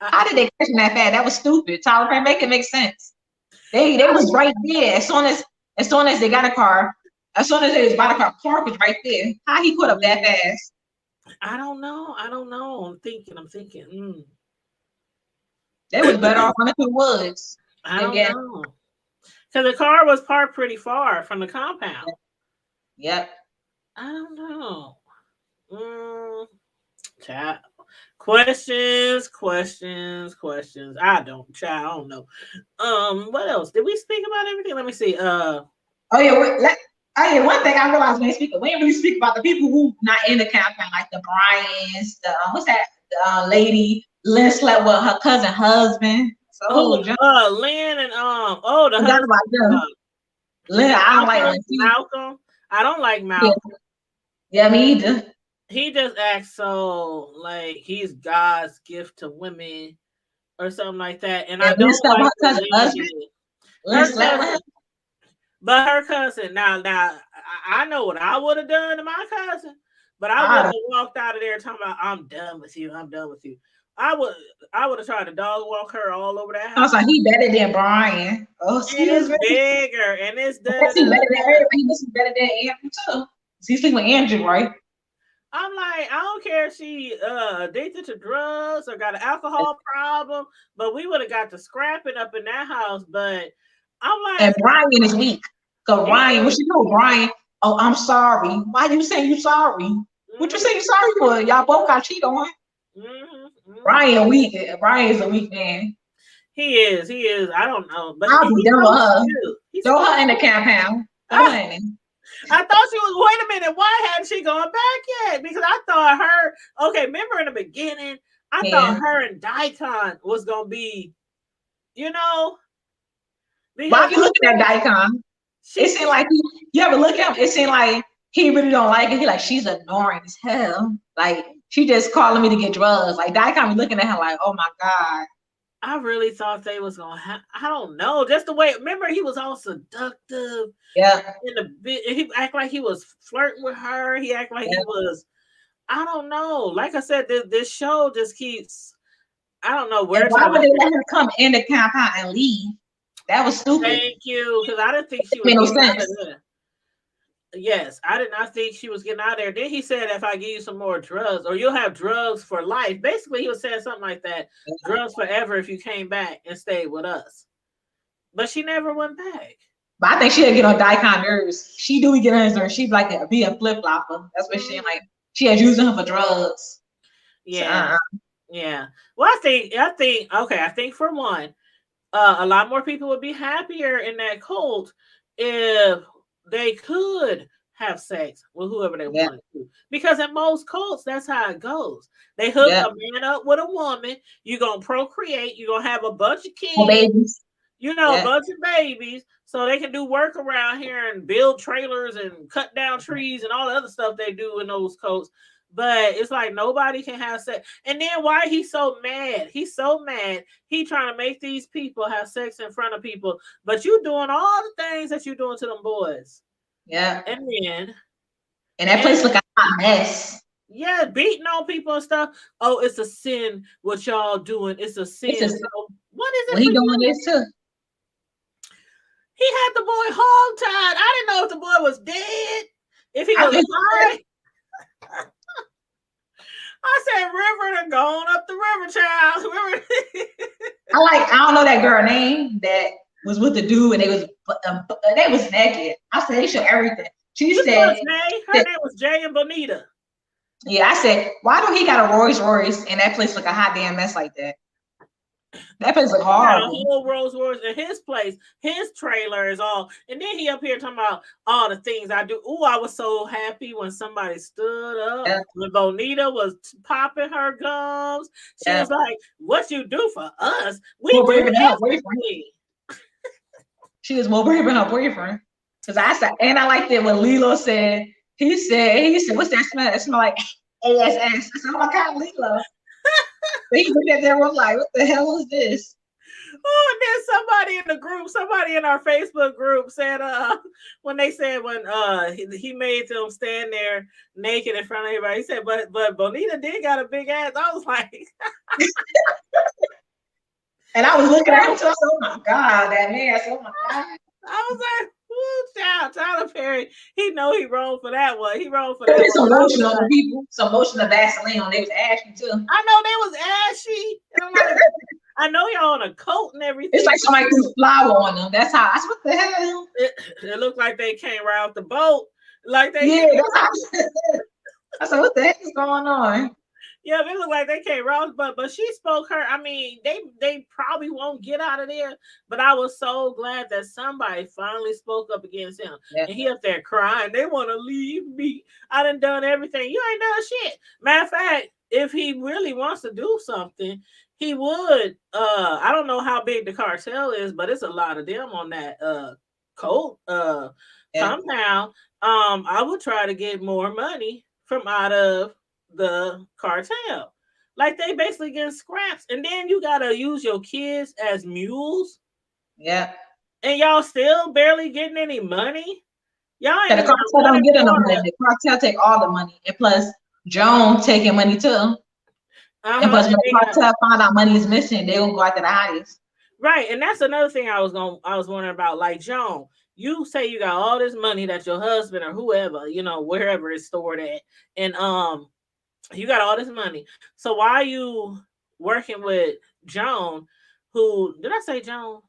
How did they catch him that fast? That was stupid. Tyler, make it make sense. They was right there. As soon as they got a car, as soon as they was by the car, Clark was right there. How he put up that fast? I don't know. I'm thinking. They was better off running through the woods. I don't know. Because the car was parked pretty far from the compound. Yep. I don't know. Chat. Questions. I don't know. What else? Did we speak about everything? Let me see. One thing I realized we didn't really speak about the people who not in the compound, like the Bryans, the lady Lynn slept with her cousin husband. So Lynn and the husband. Lynn, I don't like Malcolm. I don't like Malcolm. Yeah, me either. He just acts so like he's God's gift to women or something like that. And I don't like her cousin husband. But her cousin, now I know what I would have done to my cousin, but I wouldn't have walked out of there talking about I'm done with you. I would have tried to dog walk her all over that house. I was like, he better than Brian. Oh, it's bigger and it's better than everybody. This is better than Andrew too. He's sleeping with Andrew, right? I'm like, I don't care if she addicted to drugs or got an alcohol problem, but we would have got to scrapping up in that house. But I'm like, and Brian is weak. So Brian, when she told Brian, "Oh, I'm sorry," why you saying you sorry? What you saying you sorry for? Y'all both got cheated on. Brian weak. Brian is a weak man. He is. I don't know, but I'll be done with her. Throw her in the compound. I thought she was. Wait a minute. Why hadn't she gone back yet? Because I thought her. Okay, remember in the beginning, I thought her and Daikon was gonna be. You know. Why are you looking at Daikon? It seemed like you ever look at him. It seemed like he really don't like it. He like she's annoying as hell. Like she just calling me to get drugs. Like Daikon be looking at her like, oh my god. I really thought they was gonna have. I don't know, just the way. Remember, he was all seductive. Yeah. He act like he was flirting with her. He act like he was. I don't know. Like I said, this show just keeps. I don't know where. Why would they let him come in the compound and leave? That was stupid. Thank you, because I didn't think she was made no getting out of sense. there. Yes, I did not think she was getting out of there. Then he said, if I give you some more drugs, or you'll have drugs for life. Basically, he was saying something like that. Drugs forever if you came back and stayed with us. But she never went back. But I think she'll get on Daikon nerves. She do get on his nerves. She'd like to be a flip flopper. That's what she like. She has using her for drugs. Yeah. So, yeah. Well, I think for one, a lot more people would be happier in that cult if they could have sex with whoever they wanted to. Because in most cults, that's how it goes. They hook a man up with a woman. You're going to procreate. You're going to have a bunch of kids. Babies. A bunch of babies. So they can do work around here and build trailers and cut down trees and all the other stuff they do in those cults. But it's like nobody can have sex. And then why he's so mad? He's so mad. He trying to make these people have sex in front of people. But you doing all the things that you doing to them boys. Yeah. And then. And that place look a hot mess. Yeah, beating on people and stuff. Oh, it's a sin what y'all doing. It's a sin. So what is it? Well, he doing this too. He had the boy hog-tied. I didn't know if the boy was dead. If he was alive. I said, River done gone up the river, child. I don't know that girl name that was with the dude and they was naked. I said, they show everything. She said, her name was Jay and Bonita. Yeah, I said, why do he got a Rolls Royce and that place look a hot damn mess like that? That place look horrible. A whole Rolls Royce in his place, his trailer is all, and then he up here talking about all the things I do. Ooh, I was so happy when somebody stood up. Yeah. When Bonita was popping her gums, she was like, "What you do for us? We do everything." She was more brave than her boyfriend. Because I said, and I liked it when Lilo said, he said, "What's that smell? It smell like ASS." I said, "Oh my God, Lilo." He looked at them, was like, "What the hell is this?" Oh, and then somebody in our Facebook group said, when he made them stand there naked in front of everybody, he said, but Bonita did got a big ass. I was like, and I was looking at him, so I said, "Oh my God, that man!" I said, "Oh my God." I was like, "Ooh, Tyler Perry, he know he wrong for that one. He wrong for that one." Some lotion on the people, some lotion of Vaseline on. They was ashy too. I know they was ashy. And I'm like, I know y'all on a coat and everything. It's like somebody threw flour on them. That's how. I said, "What the hell?" It looked like they came right off the boat. Like they. Yeah. I said, "What the heck is going on?" Yeah, it looked like they came around, but she spoke her. I mean, they probably won't get out of there. But I was so glad that somebody finally spoke up against him. Yeah. And he up there crying. They want to leave me. I done everything. You ain't done shit. Matter of fact, if he really wants to do something, he would. I don't know how big the cartel is, but it's a lot of them on that cult compound. I would try to get more money from out of the cartel. Like they basically get scraps, and then you gotta use your kids as mules. Yeah. And y'all still barely getting any money. Y'all ain't the cartel don't get enough money. The cartel take all the money, and plus Joan taking money too. And plus when the cartel find out money is missing, they gonna go after the highest. Right, and that's another thing I was wondering about. Like Joan, you say you got all this money that your husband or whoever, wherever it's stored at, and you got all this money. So why are you working with Joan? Who did I say Joan?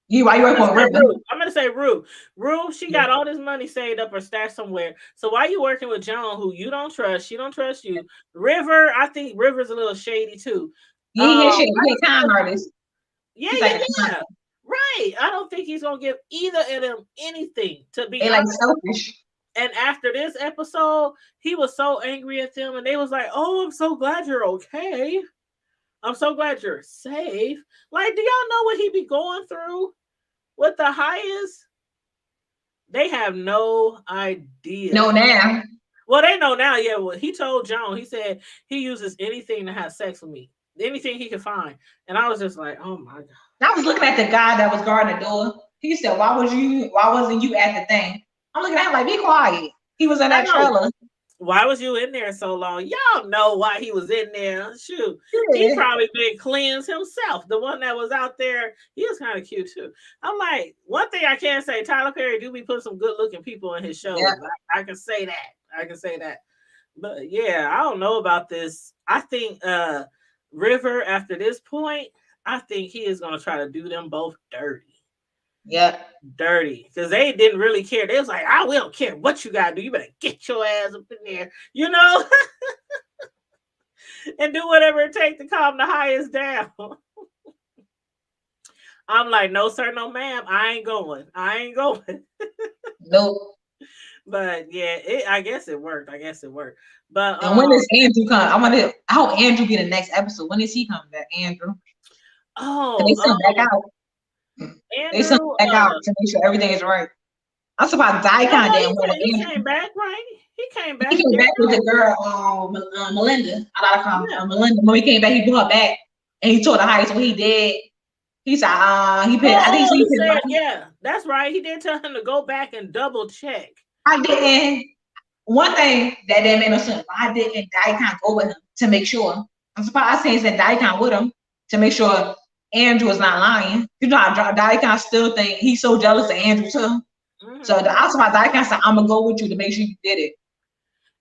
Why you working with Ruth? I'm gonna say Ruth. Ruth, she got all this money saved up or stashed somewhere. So why are you working with Joan, who you don't trust? She don't trust you. River, I think River's a little shady too. He's a con artist. Yeah. Right. I don't think he's gonna give either of them anything to be like selfish. And after this episode, he was so angry at them, and they was like, "Oh, I'm so glad you're okay. I'm so glad you're safe." Like, do y'all know what he be going through with the highest? They have no idea. No, now. Well, they know now. Yeah. Well, he told Joan. He said he uses anything to have sex with me, anything he can find. And I was just like, "Oh my God." I was looking at the guy that was guarding the door. He said, "Why wasn't you at the thing?" I'm looking at him like, "Be quiet." He was in that trailer. Why was you in there so long? Y'all know why he was in there. Shoot. He Yeah. probably been cleansed himself. The one that was out there, he was kind of cute too. I'm like, one thing I can say, Tyler Perry do be putting some good looking people in his shows. Yeah. I can say that. I can say that. But yeah, I don't know about this. I think River, after this point, I think he is gonna try to do them both dirty. Yeah. Dirty. Because they didn't really care. They was like, I don't care what you gotta do. You better get your ass up in there, you know, and do whatever it takes to calm the highest down. I'm like, no, sir, no, ma'am. I ain't going. I ain't going. Nope. But yeah, I guess it worked. I guess it worked. But And when does Andrew come? I hope Andrew get the next episode. When is he coming back, Andrew? They sent him back out. They sent him Andrew, back out to make sure everything is right. I'm surprised Daikon didn't want he came back, right? He came back. He came back with the girl, Melinda. I gotta call her Melinda. When he came back, he brought her back, and he told her how what he did. He said, he paid. I think he said, yeah, that's right. He did tell him to go back and double check. I didn't. One thing that didn't make no sense. Why didn't Daikon go with him to make sure? I'm surprised he sent Daikon with him to make sure Andrew is not lying. You know how Daikon still think he's so jealous of Andrew too. Mm-hmm. So I'm surprised Daikon said, "I'm gonna go with you to make sure you did it."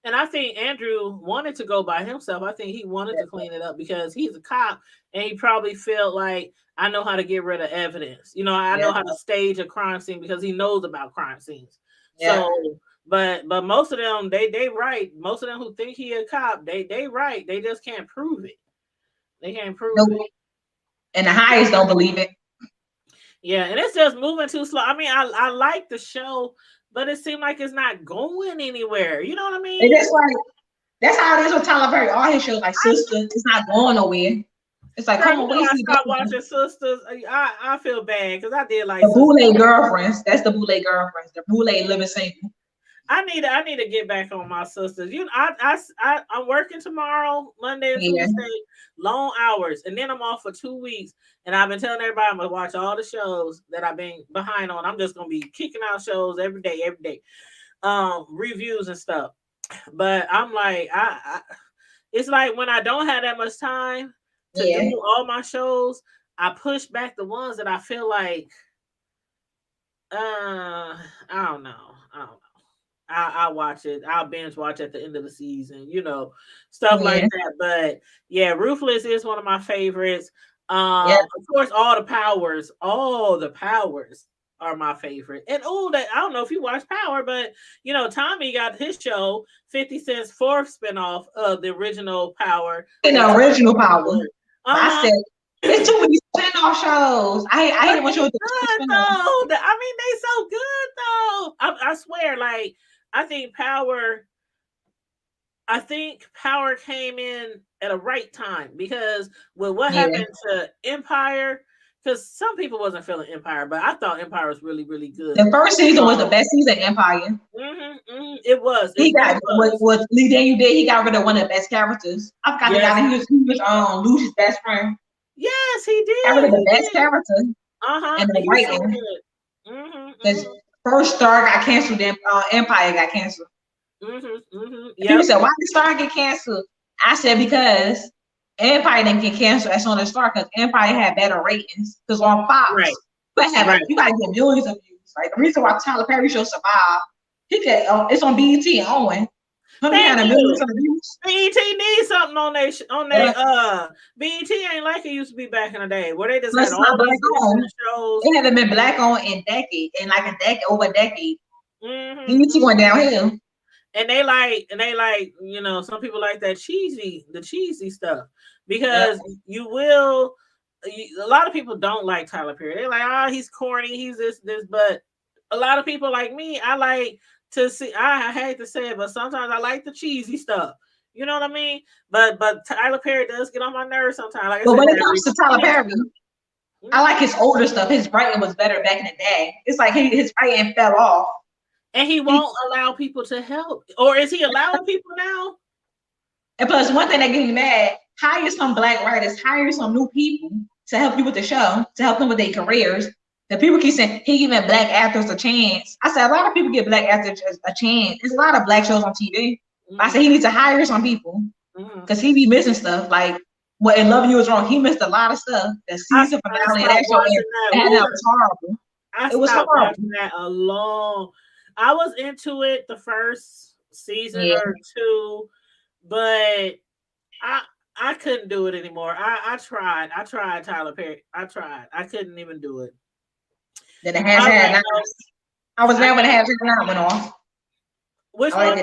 And I think Andrew wanted to go by himself. I think he wanted to clean it up because he's a cop and he probably felt like, I know how to get rid of evidence. You know, I know how to stage a crime scene because he knows about crime scenes. Yeah. So, but most of them, they right. Most of them who think he a cop, they right. They just can't prove it. They can't prove it. And the highest don't believe it. Yeah, and it's just moving too slow. I mean, I like the show, but it seemed like it's not going anywhere. You know what I mean? And that's how it is with Tyler Perry. All his shows, like Sister, it's not going nowhere. It's like, come on, I stopped watching Sisters. I feel bad because I did like the Boulay Girlfriends. That's the Boulay Girlfriends. The Boulay Living Single. I need to get back on my Sisters. You know, I'm working tomorrow, Monday and Tuesday, long hours, and then I'm off for 2 weeks. And I've been telling everybody I'm gonna watch all the shows that I've been behind on. I'm just gonna be kicking out shows every day, reviews and stuff. But I'm like, it's like when I don't have that much time to do all my shows, I push back the ones that I feel like, I don't know. I'll watch it. I'll binge watch at the end of the season, you know, stuff like that. But yeah, Ruthless is one of my favorites. Of course, all the powers are my favorite. And I don't know if you watch Power, but you know, Tommy got his show, 50 Cent's fourth spinoff of the original Power. The original Power. I said there's too many spinoff shows. I hate what you're doing. I mean, they so good though. I swear, like I think Power came in at a right time because with what happened to Empire, because some people wasn't feeling Empire, but I thought Empire was really, really good. The first season was the best season of Empire. It was. What Lee Daniel did, he got rid of one of the best characters. I forgot the guy. He was Lucius' best friend. Yes, he did. Got rid of the best character. And the writing. Because first Star got canceled, then Empire got canceled. People said, why did Star get canceled? I said, because Empire didn't get canceled as soon as Star, because Empire had better ratings. Because on Fox, you gotta get millions of views. Like the reason why Tyler Perry show survived, it's on BET and Owen. BET needs something on their BET ain't like it used to be back in the day where they just had all these shows. It haven't been black on in over a decade. BET went downhill. And they like, you know, some people like the cheesy stuff because a lot of people don't like Tyler Perry. They're like, he's corny, he's this, but a lot of people like me, I like to see, I hate to say it, but sometimes I like the cheesy stuff. You know what I mean? But Tyler Perry does get on my nerves sometimes. Like when it comes to Tyler Perry, I like his older stuff. His writing was better back in the day. It's like his writing fell off. And he won't allow people to help. Or is he allowing people now? And plus, one thing that gets me mad, hire some black writers, hire some new people to help you with the show, to help them with their careers. The people keep saying, he giving black actors a chance. I said, a lot of people give black actors a chance. There's a lot of black shows on TV. I said he needs to hire some people because he be missing stuff. Like what in Love You Is Wrong, he missed a lot of stuff. The season finale of that show, that was horrible. It was horrible. Watching that alone. I was into it the first season or two, but I couldn't do it anymore. I tried Tyler Perry. I couldn't even do it. Then the hashtag. I was mad when the hashtag went off. Which one?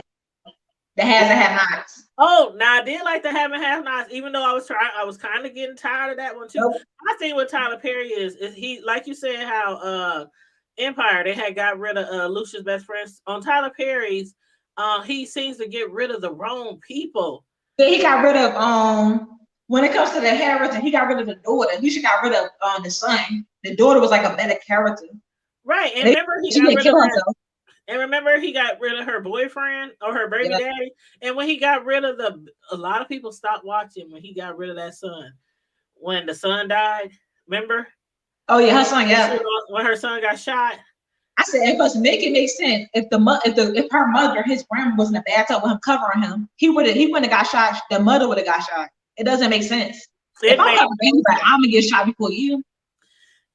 The has and have nots. Oh, now I did like the have and have nots, even though I was kind of getting tired of that one too. Nope. I think what Tyler Perry is he, like you said, how Empire, they had got rid of Lucia's best friends. On Tyler Perry's, he seems to get rid of the wrong people. Yeah, he got rid of when it comes to the inheritance, he got rid of the daughter. Lucia got rid of the son. The daughter was like a better character. Right. And remember he got rid of herself. And remember, he got rid of her boyfriend or her baby daddy. And when he got rid of a lot of people stopped watching when he got rid of that son. When the son died, remember? Oh yeah, her son, yeah. When her son got shot. I said, it must make sense if her mother, his grandma, was in a bathtub with him covering him, he wouldn't have got shot. The mother would have got shot. It doesn't make sense. If I'm covering anybody, I'm gonna get shot before you.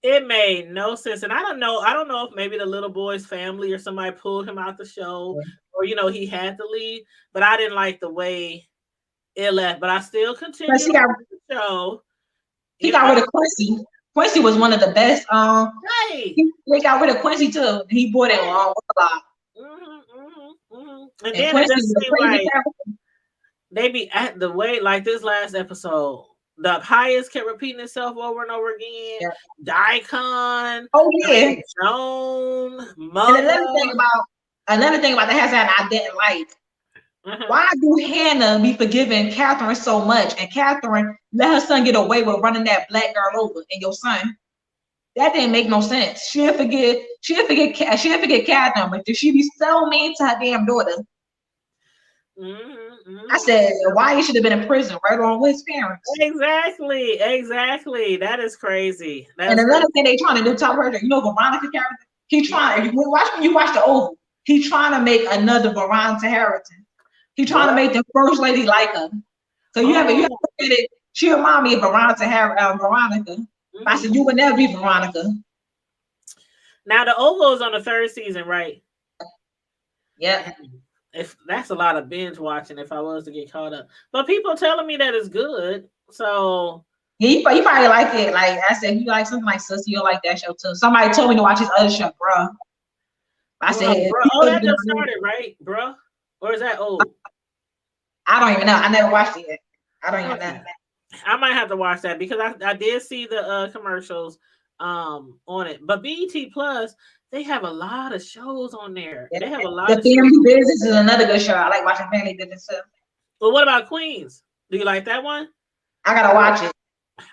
It made no sense. And I don't know if maybe the little boy's family or somebody pulled him out the show or, he had to leave. But I didn't like the way it left. But I still continued the show. He got rid of Quincy. Quincy was one of the best. They got rid of Quincy too. He brought it on a lot. And then it just seemed like they be at the way, like this last episode. The highest kept repeating itself over and over again. Yeah. Daikon. Oh yeah. Joan. And another thing about the hashtag I didn't like. Why do Hannah be forgiving Catherine so much, and Catherine let her son get away with running that black girl over and your son? That didn't make no sense. She'll forget Catherine, but did she be so mean to her damn daughter? I said, why he should have been in prison right along with his parents. Exactly. That is crazy. And another thing they trying to do, tell her, Veronica character. He trying. When you watch the Oval, he trying to make another Veronica Harrington. He trying to make the first lady like her. So you have to look at it. She remind me of Veronica. I said you would never be Veronica. Now the Oval is on the 3rd season, right? Yeah. If that's a lot of binge watching if I was to get caught up. But people telling me that it's good. So yeah, you probably like it. Like I said, you like something like Sissy, you'll like that show too. Somebody told me to watch his other show, bro. I said, bro. That just started, right, bro? Or is that old? I don't even know. I never watched it yet. I don't even know. I might have to watch that because I did see the commercials on it. But BET Plus, they have a lot of shows on there. Yeah, they have a lot of Family shows. Business is another good show. I like watching Family Business too. But what about Queens? Do you like that one? I gotta watch it.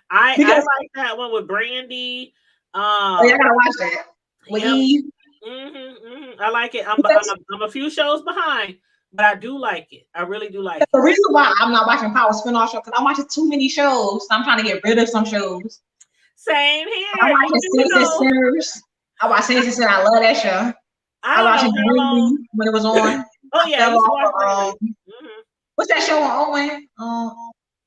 I like that one with Brandy. I gotta watch that. With Eve. I like it. I'm a few shows behind, but I do like it. I really do like it. The reason why I'm not watching Power Spinoff show because I'm watching too many shows. So I'm trying to get rid of some shows. Same here. I'm watching Saints and Sinners. I watch Saints and Sinners. I love that show. I watched it when it was on. Oh yeah. What's that show on Owen?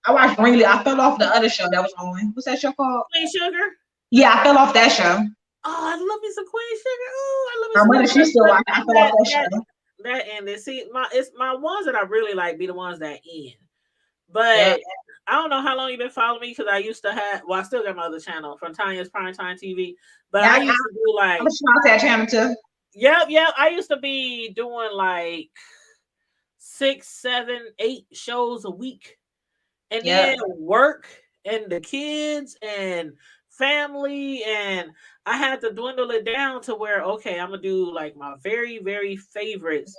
I watched Greenlee. I fell off the other show that was on. What's that show called? Queen Sugar. Yeah, I fell off that show. Oh, I love me some Queen Sugar. Oh, I love me. My mother, she still watching. I fell off that show. That ended. See, my ones that I really like be the ones that end. But I don't know how long you've been following me because I used to have. Well, I still got my other channel from Tanya's Primetime TV. But I used to do like. I'm on that channel too. Yep. I used to be doing like 6, 7, 8 shows a week, and then work and the kids and family, and I had to dwindle it down to where I'm gonna do like my very, very favorites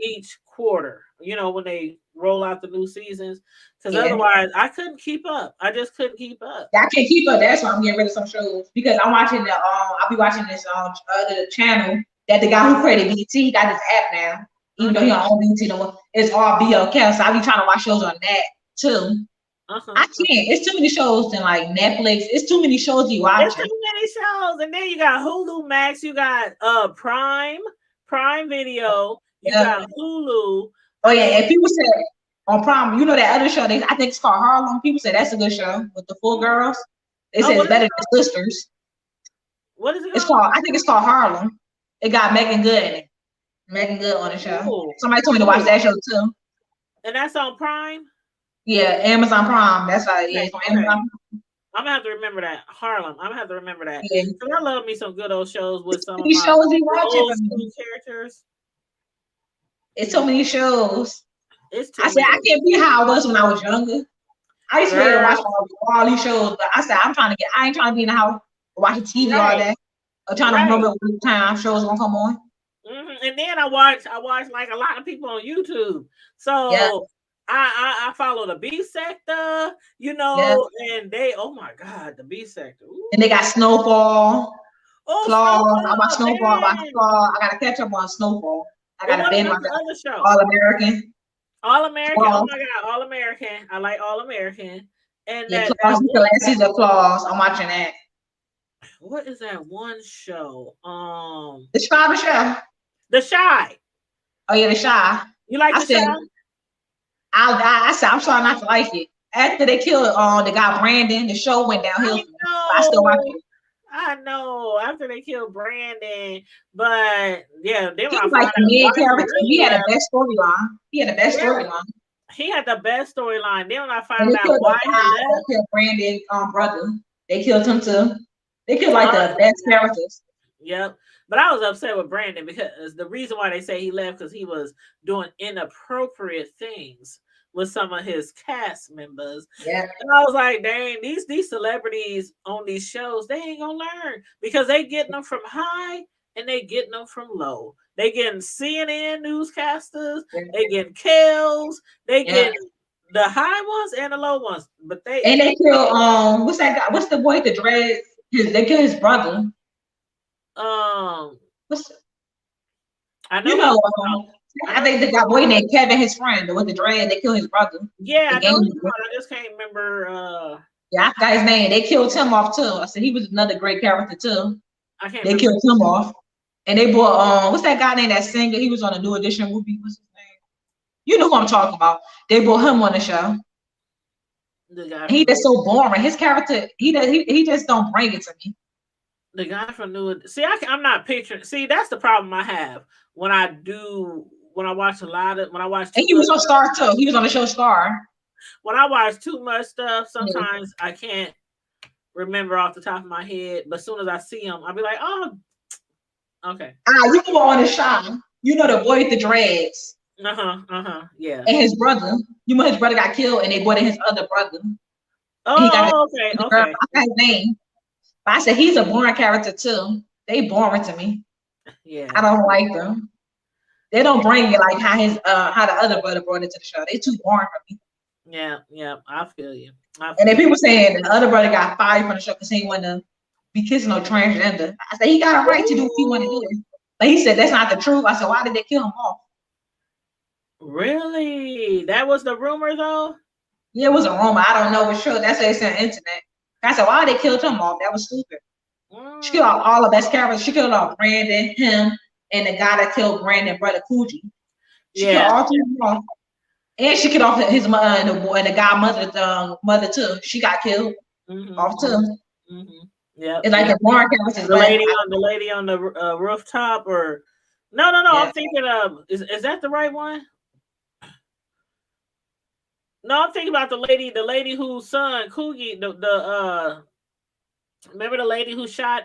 each quarter. When they roll out the new seasons, because otherwise I couldn't keep up. I just couldn't keep up. I can't keep up. That's why I'm getting rid of some shows because I'm watching I'll be watching this other channel that the guy who created BT got his app now. Even though he don't own BT no more, it's all BLK. So I'll be trying to watch shows on that too. I can't. It's too many shows than like Netflix. It's too many shows you watch. It's too many shows, and then you got Hulu Max. You got Prime Video. You got Hulu. Oh yeah, and people said on Prime, you know that other show, I think it's called Harlem. People say that's a good show with the full girls. They say it's better than Sisters. What is it called? It's called, I think it's called Harlem. It got Megan Good in it. Megan Good on the show. Ooh. Somebody told me to watch that show too. And that's on Prime? Yeah, Amazon Prime. That's how it is. On Amazon. I'm gonna have to remember that. Harlem. I'm gonna have to remember that. Yeah. So I love me some good old shows with some of my shows you watching old school characters. It's so many shows. It's I said I can't be how I was when I was younger. I used to be able to watch all these shows, but I said I ain't trying to be in the house watching TV all day. I'm trying to remember what time shows gonna come on. And then I watch like a lot of people on YouTube. So I follow the B Sector, you know, and they, oh my God, the B Sector. Ooh. And they got Snowfall. Claws. I watch Snowfall. I gotta catch up on Snowfall. I gotta binge my All American. All American. Oh my God, All American. I like All American. And the last season of Claws. I'm watching that. What is that one show? The Shy. The Shy. Oh yeah, The Shy. You like The Shy? I said I'm trying not to like it. After they killed the guy Brandon, the show went downhill. I still watch it. I know. After they killed Brandon, but yeah, they were like the main character. He had the best storyline. He had the best storyline. Then when I found out why he left, killed Brandon brother. They killed him too. They killed like the best characters. Yep. But I was upset with Brandon because the reason why they say he left because he was doing inappropriate things with some of his cast members. Yeah. And I was like, dang, these celebrities on these shows, they ain't gonna learn because they getting them from high and they getting them from low. They getting CNN newscasters, they getting Kels, they getting the high ones and the low ones. But they kill what's that guy? What's the boy with the dreads? They kill his brother. I know. You know, I think that boy named Kevin, his friend, with the dread, they killed his brother. Yeah, I know. I just can't remember. Yeah, I forgot his name. They killed him off too. I said he was another great character too. They killed him off, and they brought what's that guy named that singer? He was on a New Edition movie. What's his name? You know who I'm talking about. They brought him on the show. The guy. He just so boring. His character, he just don't bring it to me. The guy from New. See, I'm not picturing. See, that's the problem I have when I watch a lot of And he was on Star too. He was on the show Star. When I watch too much stuff, sometimes I can't remember off the top of my head. But as soon as I see him, I'll be like, oh, okay. You were on the show. You know the boy with the dreads. Yeah. And his brother. You know his brother got killed, and they brought in his other brother. Okay. I forgot his name. But I said he's a boring character too. They boring to me. Yeah. I don't like them. They don't bring it like how the other brother brought it to the show. They too boring for me. Yeah, I feel you. And then people saying the other brother got fired from the show because he didn't want to be kissing no transgender. I said he got a right to do what he want to do. But he said that's not the truth. I said, why did they kill him off? Really? That was the rumor though? Yeah, it was a rumor. I don't know for sure. That's what it's on the internet. I said, why they killed him off? That was stupid. She killed all the best characters. She killed off Brandon, him, and the guy that killed Brandon, brother Coogee. She killed all three of them off. And she killed off his mother and the guy mother too. She got killed off too. Yeah. It's like the boring characters. The lady on the rooftop, or no. I'm thinking of is that the right one? No, I'm thinking about the lady whose son Coogee, the remember the lady who shot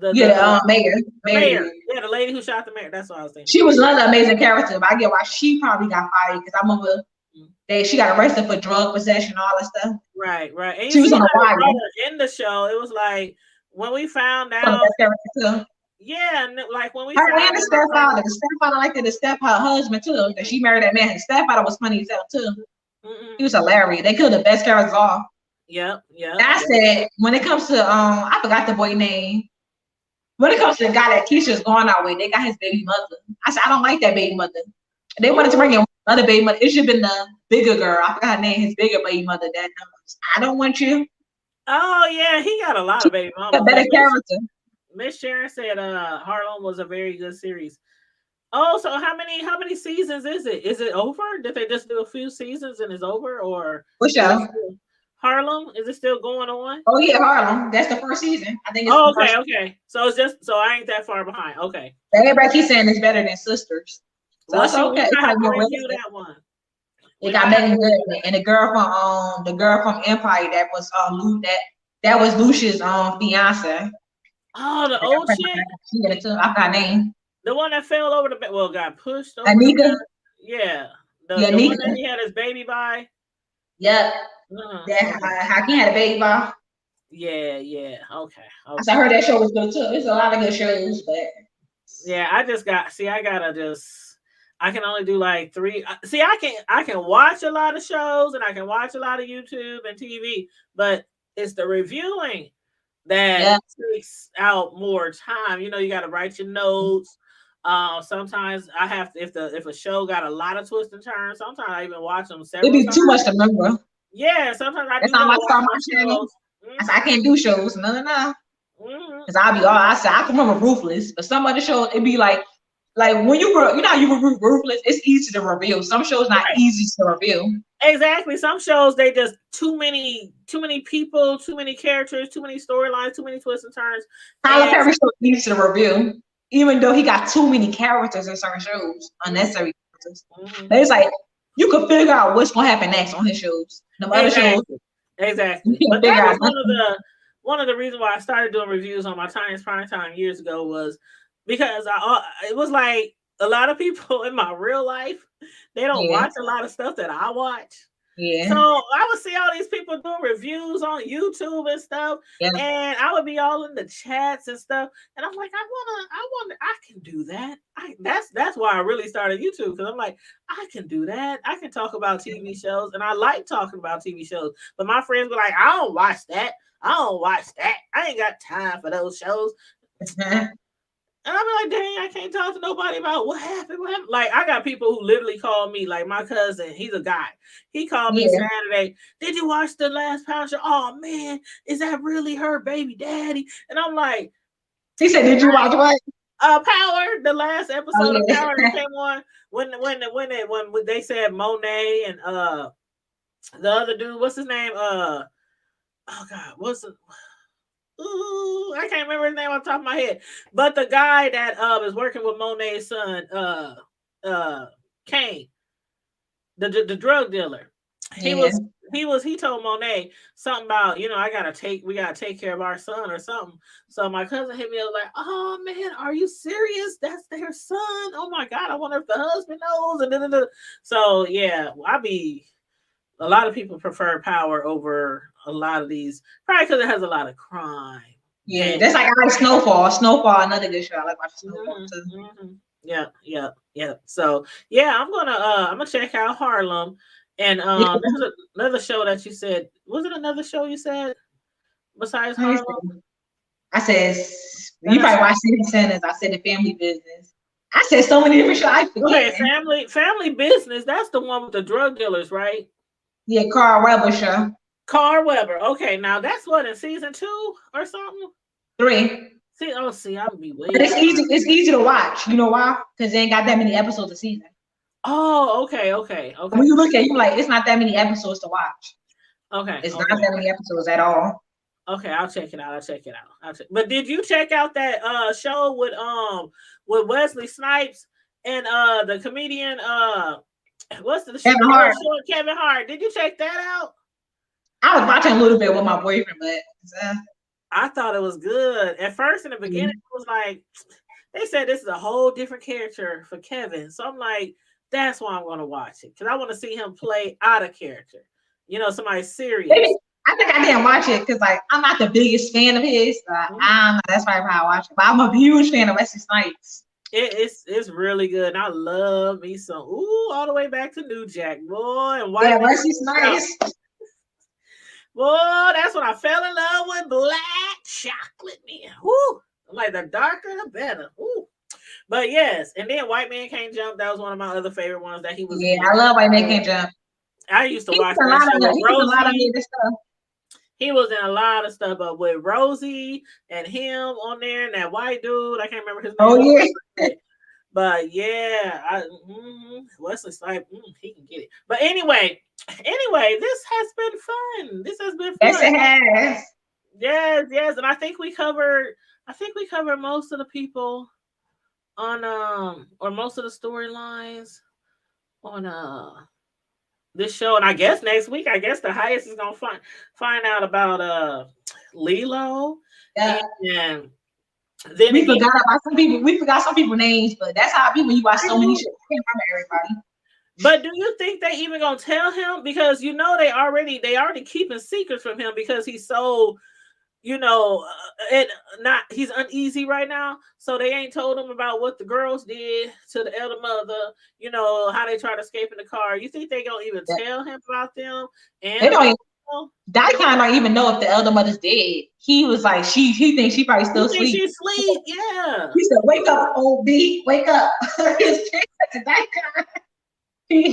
mayor. Yeah, the lady who shot the mayor. That's what I was thinking. She was another amazing character, but I get why she probably got fired because I remember she got arrested for drug possession and all that stuff. Right. And she was on the fire in the show. It was like when we found out. Yeah, and like when we her and the stepfather like the stepfather husband too. That she married that man. His stepfather was funny as hell too. He was hilarious. They killed the best characters off. Yeah. And I said when it comes to I forgot the boy name. When it comes to the guy that Keisha's going out with, they got his baby mother. I said I don't like that baby mother. They wanted to bring in another baby mother. It should have been the bigger girl. I forgot her name. His bigger baby mother. That I don't want you. Oh yeah, he got a lot of baby mamas. A better character. Miss Sharon said Harlem was a very good series. Oh, so how many seasons is it? Is it over? Did they just do a few seasons and it's over, or What is it show? still Harlem? Is it still going on? Oh yeah, Harlem. That's the first season. I think it's Oh, the okay, first. okay. So it's just so I ain't that far behind. Okay. Everybody keeps saying it's better than Sisters. So Well, it's shoot, okay. we It's might like have to more review realistic. that one. It We got might have Megan to review. Good and the girl from Empire that was that was Lucia's fiance. Oh, the old chick, She got it too. I got her name. the one that fell over the bed. Well, got pushed over the Anika. bed. Yeah, the Yeah, the one that Anika. he had his baby by. Yep. That Okay. Hakeem had a baby by. Yeah, yeah. Okay, I okay. heard that show was good too. There's a lot of good shows, but Yeah, I just got. See, I gotta just. I can only do like three. See, I can watch a lot of shows and I can watch a lot of YouTube and TV, but it's the reviewing that yeah. takes out more time. You know, you got to write your notes. Sometimes I have to if a show got a lot of twists and turns. Sometimes I even watch them It'd several be times. too much to remember. Yeah, sometimes I That's do how gotta I watch start my my channel. shows. I said I can't do shows. No. Hmm. Cause I'll be all I said I can remember Ruthless, but some other shows it'd be like when you know how you review Ruthless, it's easy to reveal. Some shows not Right. easy to reveal. Exactly. Some shows they just too many people, too many characters, too many storylines, too many twists and turns. Tyler And Perry show easy to reveal, even though he got too many characters in certain shows, mhm, unnecessary characters. mhm. But it's like you can figure out what's gonna happen next on his shows. The other shows Exactly. you Exactly. can't But that figure was out nothing. one of the reasons why I started doing reviews on my Times Prime Time years ago was because it was like a lot of people in my real life they don't Yeah, watch a lot of stuff that I watch. So yeah, I would see all these people doing reviews on YouTube and stuff, yeah. and I would be all in the chats and stuff. And I'm like, I can do that. That's why I really started YouTube because I'm like, I can do that. I can talk about TV shows, and I like talking about TV shows. But my friends were like, I don't watch that. I don't watch that. I ain't got time for those shows. And I'm like, dang, I can't talk to nobody about what happened. What happened. Like, I got people who literally call me, like my cousin, he's a guy. He called me Yeah. Saturday. Did you watch the last Power Show? Oh man, is that really her baby daddy? And I'm like, He said, "Did you watch what?" Power, the last Oh episode of yeah, Power that came on when they said Monet and the other dude, what's his name? Oh God, what's it? Ooh, I can't remember his name on top of my head. But the guy that is working with Monet's son, Kane, the drug dealer. He yeah. was he told Monet something about, we gotta take care of our son or something. So my cousin hit me up like, oh man, are you serious? That's their son. Oh my god, I wonder if the husband knows. And so yeah, a lot of people prefer Power over a lot of these, probably because it has a lot of crime. Yeah, that's like I like Snowfall. Snowfall, another good show. I like watching Snowfall too. Mm-hmm. Yeah. So yeah, I'm gonna check out Harlem, and there's another show that you said. Was it another show you said besides Harlem? I said you probably watch City Centers. I said the Family Business. I said so many different shows. I Okay, forget. family business. That's the one with the drug dealers, right? Yeah, Carl Weber show. Carl Weber. Okay, now that's what in season 2 or something. 3. See, I'll be But waiting. it's easy to watch. You know why? Because they ain't got that many episodes a season. Oh, okay. When you look at it, you're like, it's not that many episodes to watch. Okay. It's not that many episodes at all. Okay, I'll check it out. But did you check out that show with Wesley Snipes and the comedian what's the Kevin Hart. show? Kevin Hart. Did you check that out? I was watching a little bit with my boyfriend, but I thought it was good. At first, in the beginning, it was like they said this is a whole different character for Kevin. So I'm like, that's why I'm going to watch it because I want to see him play out of character. Somebody serious. I think I didn't watch it because like I'm not the biggest fan of his. I don't know. That's probably how I watch it. But I'm a huge fan of Wesley Snipes. It's really good. And I love me some all the way back to New Jack, boy. And yeah, Wesley Snipes. Boy, that's when I fell in love with black chocolate, man. Woo! Like the darker the better. Woo! But yes, and then White Man Can't Jump. That was one of my other favorite ones that he was. Yeah, I love White Man Can't Jump. I used to watch that show with Rosie. Stuff. He was in a lot of stuff, but with Rosie and him on there and that white dude, I can't remember his name. Oh yeah. But yeah, Wesley Snipes, he can get it. But anyway, this has been fun. This has been fun. Yes, it has. Yes, and I think we covered most of the people on or most of the storylines on this show, and I guess next week, I guess the highest is gonna find out about Lilo. Yeah. And then we again, forgot about some people. We forgot some people's names, but that's how people you watch so many shows. You can't remember everybody. But do you think they even gonna tell him? Because you know they already keeping secrets from him because he's so, and he's uneasy right now. So they ain't told him about what the girls did to the elder mother. How they tried to escape in the car. You think they gonna even tell him about them? And they don't even, Daikon don't even know if the elder mother's dead. He was like, he thinks she probably still asleep. She sleep, yeah. He said, "Wake up, old B, wake up." He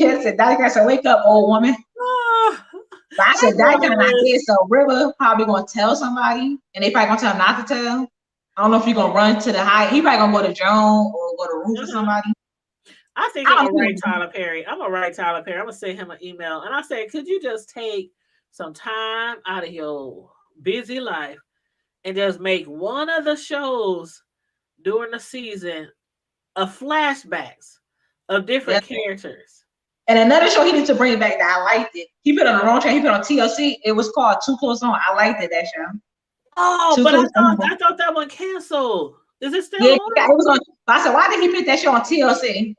said, "Daikon said, wake up, old woman." But I said, Daikon not dead, so River probably gonna tell somebody, and they probably gonna tell him not to tell. I don't know if you're gonna run to the high. He probably gonna go to Joan or go to Ruth or somebody. I think I'm gonna write Tyler Perry. I'm gonna send him an email, and I say, could you just take some time out of your busy life and just make one of the shows during the season of flashbacks of different characters. And another show he needs to bring back that I liked it. He put on the wrong channel. He put on TLC. It was called Too Close On. I liked it, that show. Oh, but I thought that one canceled. Is it still on? Yeah, it was on. I said, why did he put that show on TLC?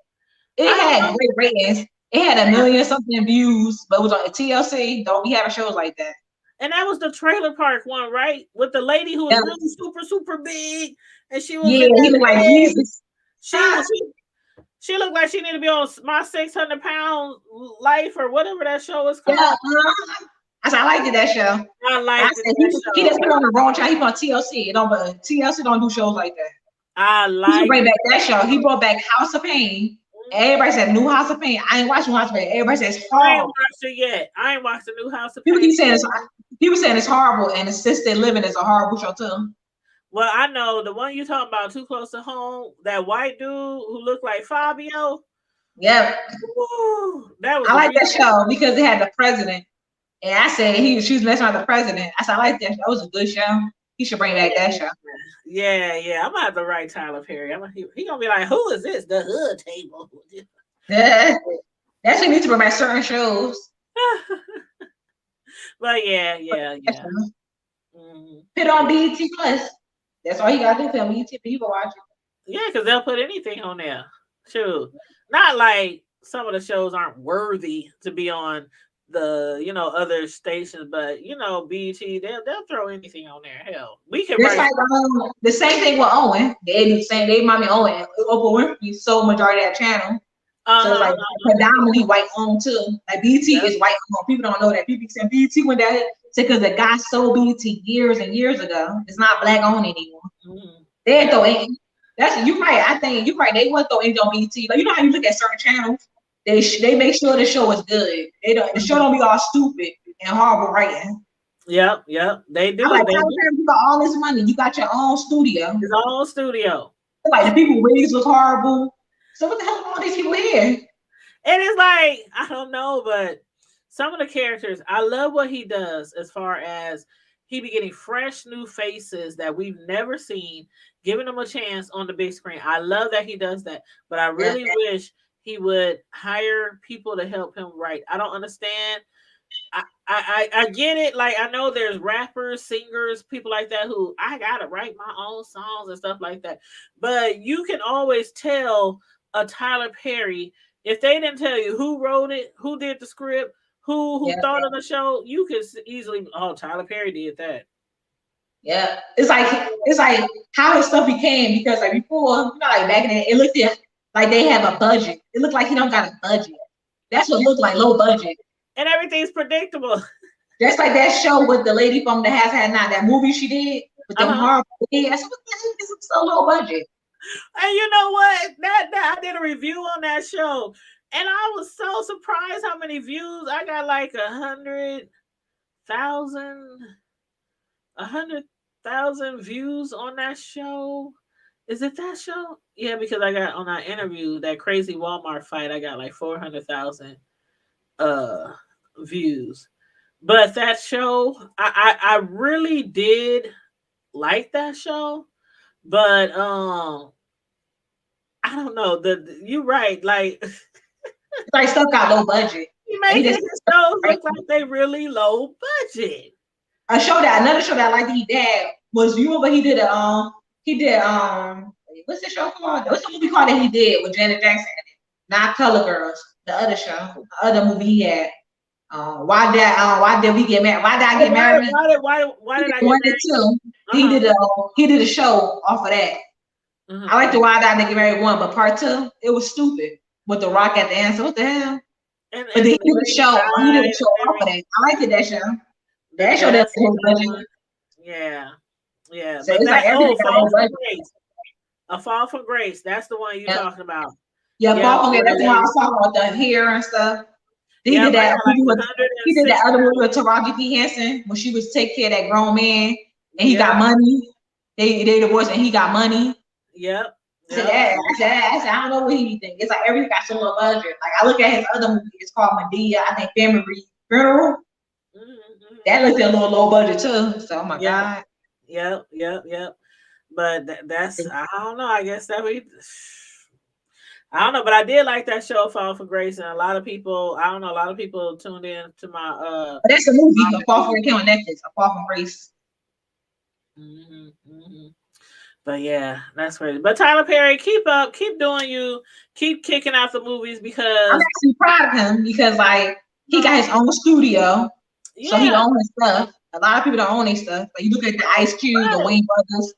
It had great ratings. It had 1 million something views, but it was on TLC. Don't be having shows like that. And that was the trailer park one, right? With the lady who was really super, super big, and she was he looked like Jesus. She looked like she needed to be on My 600 Pound Life or whatever that show is called. Yeah, I said, I liked that show. I liked it. He just put on the wrong channel. He put on TLC. TLC don't do shows like that. I like. He bring back that show. He brought back House of Pain. Everybody said New House of Pain. I ain't watching House of Pain. Everybody says it's horrible. I ain't watched it yet. I ain't watched the New House of Pain. People saying it's horrible, and Assisted Living is a horrible show too. Well, I know the one you talking about, Too Close to Home. That white dude who looked like Fabio. Yep. Ooh, I like that show because it had the president, and I said she was messing with the president. I said I like that show. That was a good show. He should bring back that show. Yeah. I'm gonna have to write Tyler Perry. He gonna be like, who is this? The Hood Table. Yeah, that's what needs to bring back certain shows. But yeah. Put on BET Plus. That's all you gotta do. Film BET, you can watch it. Yeah, because they'll put anything on there. Shoot, not like some of the shows aren't worthy to be on the other stations, but BET, they'll throw anything on there. Hell, we can write the same thing with Owen. They do the same. They mommy Owen. Oprah Winfrey sold majority of that channel. So it's like predominantly white owned too. Like BET is white owned. People don't know that. People saying BET went down because the guy sold BET years and years ago. It's not black owned anymore. Mm-hmm. They ain't throw any. You right. I think you're right. They wouldn't throw any on BET. Like, you know how you look at certain channels, they make sure the show is good. The show don't be all stupid and horrible writing. Yep. They do. Like, you got all this money. You got your own studio. Your own studio. Like, the people wigs look horrible. So what the hell are these people here? And it's like, I don't know, but some of the characters, I love what he does as far as he be getting fresh new faces that we've never seen, giving them a chance on the big screen. I love that he does that, but I really wish he would hire people to help him write. I don't understand. I get it. Like, I know there's rappers, singers, people like that who I gotta write my own songs and stuff like that. But you can always tell a Tyler Perry if they didn't tell you who wrote it, who did the script, who thought of the show. You could easily, Tyler Perry did that. Yeah, it's like how his stuff became, because like before, like back in the day, it looked like they have a budget. It looked like he don't got a budget. That's what it looked like, low budget. And everything's predictable. Just like that show with the lady from The Has Had Not, that movie she did with the horrible ass. This is so low budget. And you know what? That I did a review on that show, and I was so surprised how many views. I got like 100,000 views on that show, Is it that show? Yeah, because I got on that interview, that crazy Walmart fight, I got like 400,000 uh views. But that show, I really did like that show. But I don't know. You're right. Like Like stuff got low budget. he And he making just his shows look like they really low budget. another show that I liked he did was, you remember he did what's the show called? What's the movie called that he did with Janet Jackson in it? Not Color Girls, the other show, the other movie he had. Why did we get married? Why did I get married? Why did I get One married? and two. He did a show off of that. I like the Why Did I Get Married one, but part two, it was stupid with the rock at the end. So what the hell? And But then he did a show off off of that. I liked that show. That show that whole budget. Yeah. Yeah. So but it's like everything got Fall a from budget. Grace. A Fall from Grace. That's the one you're talking about. Yeah, Fall from Grace. That's the one I was talking about, the hair and stuff. He did that. He did that other movie with Taraji P. Henson when she was take care of that grown man and he got money. They divorced and he got money. Yep. I said, I don't know what he think. It's like everything got so low budget. Like I look at his other movie, it's called Medea. I think Funeral. Mm-hmm. That looked a little low budget too. So oh my god. Yep. But that's I don't know. I guess that I don't know, but I did like that show, Fall for Grace, and a lot of people tuned in to my But that's a movie, A Fall for Grace on Netflix, A Fall from Grace. But yeah, that's crazy. But Tyler Perry, keep up, keep doing you, keep kicking out the movies because I'm actually proud of him because like he got his own studio, so he owns his stuff. A lot of people don't own their stuff. Like you look at the Ice Cube, the Wayne brothers.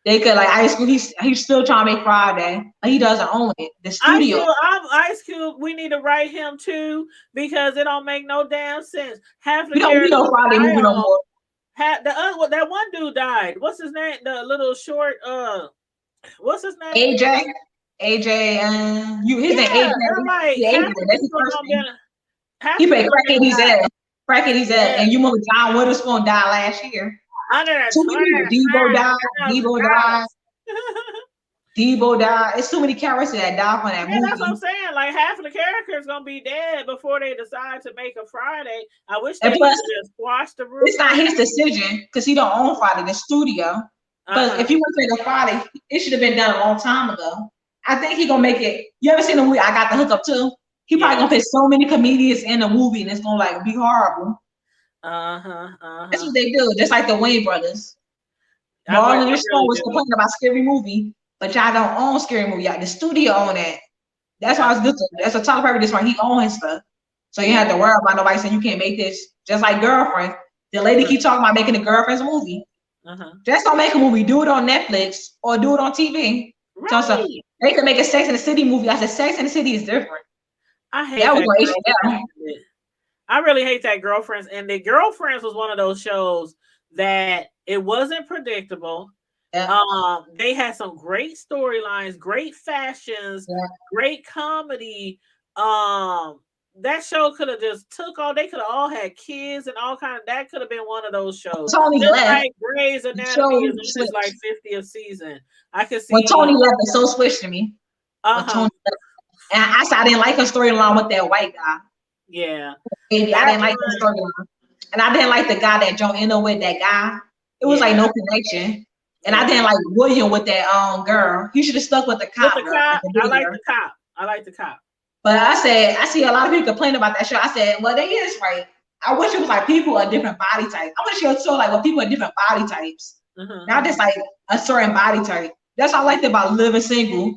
They could like Ice Cube. He's still trying to make Friday, but he doesn't own it. The studio. Ice Cube. We need to write him too because it don't make no damn sense. Half the we don't Friday movie no more. That one dude died. What's his name? The little short. What's his name? AJ. His name AJ. Like, that's his first name. He played Crackhead He's at. And you remember John Witherspoon died last year. Debo died. Debo died. It's too many characters that died from that movie. That's what I'm saying. Like half of the characters gonna be dead before they decide to make a Friday. I wish they would just squash the roof. It's not his decision because he don't own Friday, the studio. But if you want to make a Friday, it should have been done a long time ago. I think he gonna make it. You ever seen the movie I Got the Hookup too? He probably gonna put so many comedians in the movie and it's gonna like be horrible. That's what they do, just like the Wayne brothers. Marlon and Stone was complaining about Scary Movie, but y'all don't own Scary Movie. Y'all, the studio own it. That's why it's good. That's a Tyler Perry. This one, he owns his stuff, so you don't have to worry about nobody saying you can't make this. Just like Girlfriend, the lady keep talking about making a Girlfriend's movie. Just don't make a movie. Do it on Netflix or do it on TV. Right. So they could make a Sex and the City movie. I said Sex and the City is different. I hate that. I really hate that Girlfriends. And the Girlfriends was one of those shows that it wasn't predictable. Yeah. They had some great storylines, great fashions, great comedy. That show could have just took all. They could have all had kids and all kind of. That could have been one of those shows. Tony left. Like Grey's Anatomy is just like 50th season. I could see when Tony left. It so switched to me. And I didn't like her storyline with that white guy. Yeah, baby, I didn't like the storyline, and I didn't like the guy that Joe ended with. That guy, it was like no connection. And I didn't like William with that girl. He should have stuck with the cop. I like the cop. But I see a lot of people complain about that show. I said, well, they is right. I wish it was like people of different body types. I wish it was so like when people are different body types, not just like a certain body type. That's what I liked about Living Single.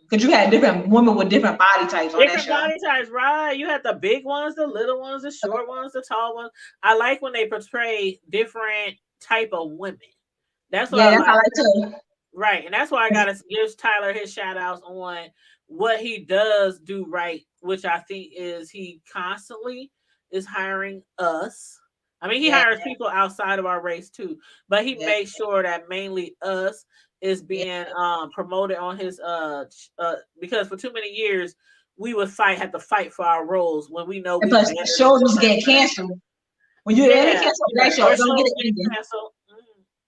Because you had different women with different body types on that show. Different body types, right? You had the big ones, the little ones, the short ones, the tall ones. I like when they portray different type of women. That's what I like too. Right, and that's why I gotta give Tyler his shout outs on what he does do right, which I think is he constantly is hiring us. I mean, he hires people outside of our race too, but he makes sure that mainly us is being promoted on his because for too many years we would have to fight for our roles when we know the shows was getting canceled. When you cancel that show, don't get it canceled.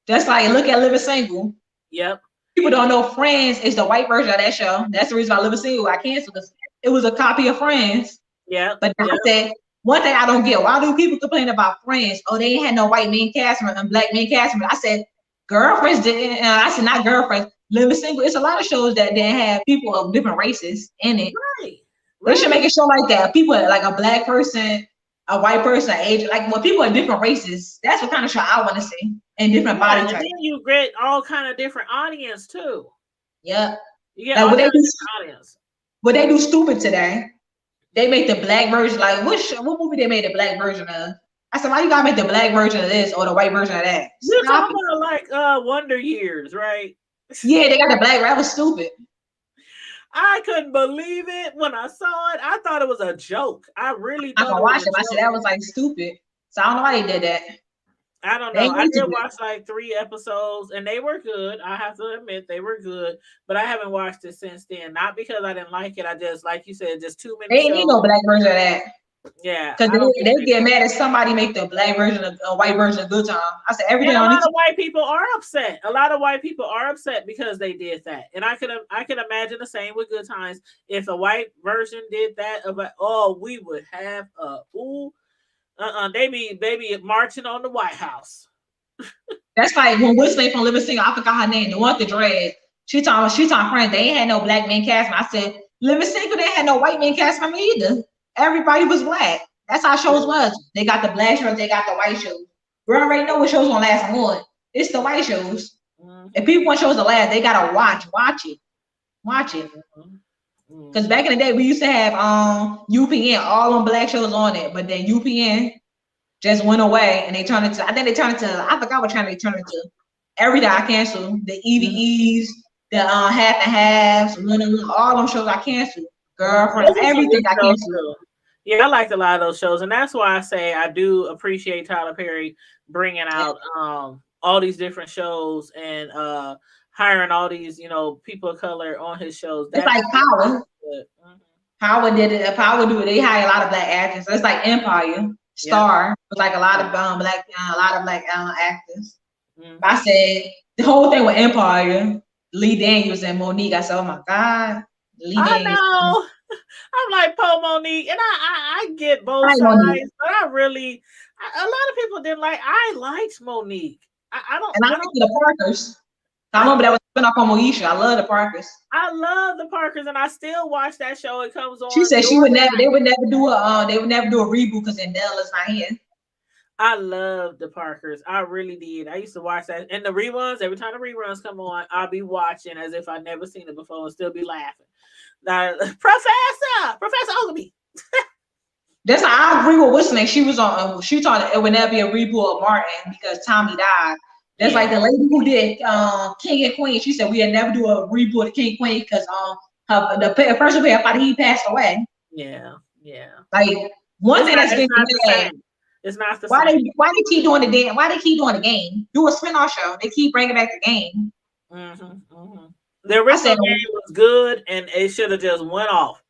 Just like look at Living Single. Yep. People don't know Friends is the white version of that show. That's the reason I Living Single I canceled this. It was a copy of Friends. Yeah. But I said, one thing I don't get, why do people complain about Friends? Oh, they ain't had no white main cast member and black main cast member. I said, Girlfriends didn't. I said, not Girlfriends. Living Single. It's a lot of shows that didn't have people of different races in it. Right. They should make a show like that. People like a black person, a white person, age, like when people are different races. That's what kind of show I want to see. And different body types. And then you get all kind of different audience too. Yeah. You get all kind of different audience. What they do stupid today, they make the black version, like what movie they made the black version of? I said, why you gotta make the black version of this or the white version of that? You're talking about like Wonder Years, right? Yeah, they got the black. That was stupid. I couldn't believe it when I saw it. I thought it was a joke. I really thought I watched it. I said that was like stupid. So I don't know why they did that. I don't know. I did watch like 3 episodes and they were good. I have to admit they were good, but I haven't watched it since then. Not because I didn't like it. I just, like you said, just too many. They ain't need no black version of that. Yeah, because they get mad if somebody make the black version of a white version of Good Time. I said everything. And a lot of white people are upset. A lot of white people are upset because they did that. And I could imagine the same with Good Times. If a white version did that, we would have they be baby marching on the White House. That's like when Whistler from Living Single, I forgot her name, the one with the dread. She talking friends. They ain't had no black main cast member. I said Living Single, they had no white main cast member either. Everybody was black. That's how shows was. They got the black shows, they got the white shows. We already know what shows gonna last more. It's the white shows. Mm-hmm. If people want shows to last, they gotta watch it. Because back in the day, we used to have UPN, all on black shows on it, but then UPN just went away and they turned it to, I forgot what channel they turned it to. Everything I canceled. The EVEs, the half and halves, all them shows I canceled. Girlfriend, everything I canceled. Yeah, I liked a lot of those shows, and that's why I say I do appreciate Tyler Perry bringing out all these different shows and hiring all these people of color on his shows. It's like Power. Power did it. Power do it. They hire a lot of black actors. So it's like Empire, Star, with like a lot of black actors. Mm-hmm. I said the whole thing with Empire, Lee Daniels and Monique. I said, oh my God, Lee Daniels. I know. I'm like Poe Monique, and I get both sides, but a lot of people didn't like. I liked Monique. I don't. And I like the Parkers. I remember that was spin off on Moesha. I love the Parkers. I love the Parkers, and I still watch that show. It comes on. She said they would never do a reboot because Nell is not here. I love the Parkers. I really did. I used to watch that, and the reruns. Every time the reruns come on, I'll be watching as if I'd never seen it before and still be laughing. Professor Ogilvy. That's how I agree with what's name. She was on. She thought it would never be a reboot of Martin because Tommy died. That's like the lady who did King and Queen. She said we'd never do a reboot of King and Queen because the person who played he passed away. Yeah. Like one thing that's getting mad. It's not the same. Why they keep doing the Why they keep doing the game? Do a spinoff show. They keep bringing back the game. The original game was good, and it should have just went off.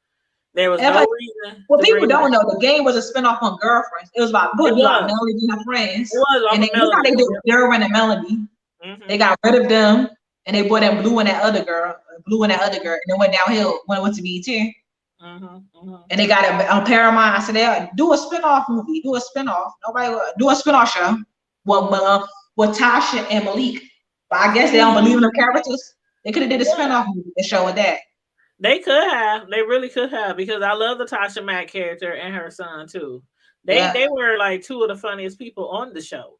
There was no reason. Well, people don't know the game was a spinoff on Girlfriends. It was about Melody and her friends. It was, and look how they did Daryl and Melody. Mm-hmm. They got rid of them, and they brought in Blue and that other girl, and then went downhill when it went to BET. And they got it on Paramount. I said, they do a spinoff movie. Do a spinoff. Nobody do a spinoff show with Tasha and Malik. But I guess they don't believe in the characters. They could have did a spinoff movie and show with that. They could have. They really could have, because I love the Tasha Mack character and her son too. They were like two of the funniest people on the show.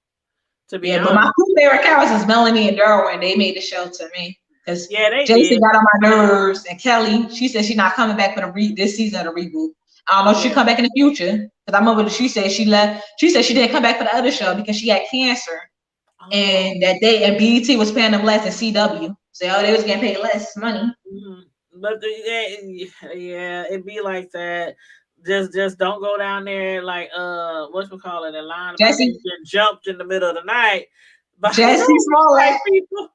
To be honest. But my two favorite characters is Melanie and Daryl when they made the show to me. Because Jason got on my nerves, and Kelly, she said she's not coming back for this season of the reboot. I don't know if she'll come back in the future. Because I remember she said she left. She said she didn't come back for the other show because she had cancer. And that day, and BET was paying them less than CW. So they was getting paid less money. But it'd be like that. Just don't go down there like whatchamacallit, Atlanta. Jesse get jumped in the middle of the night. Jesse Smollett people.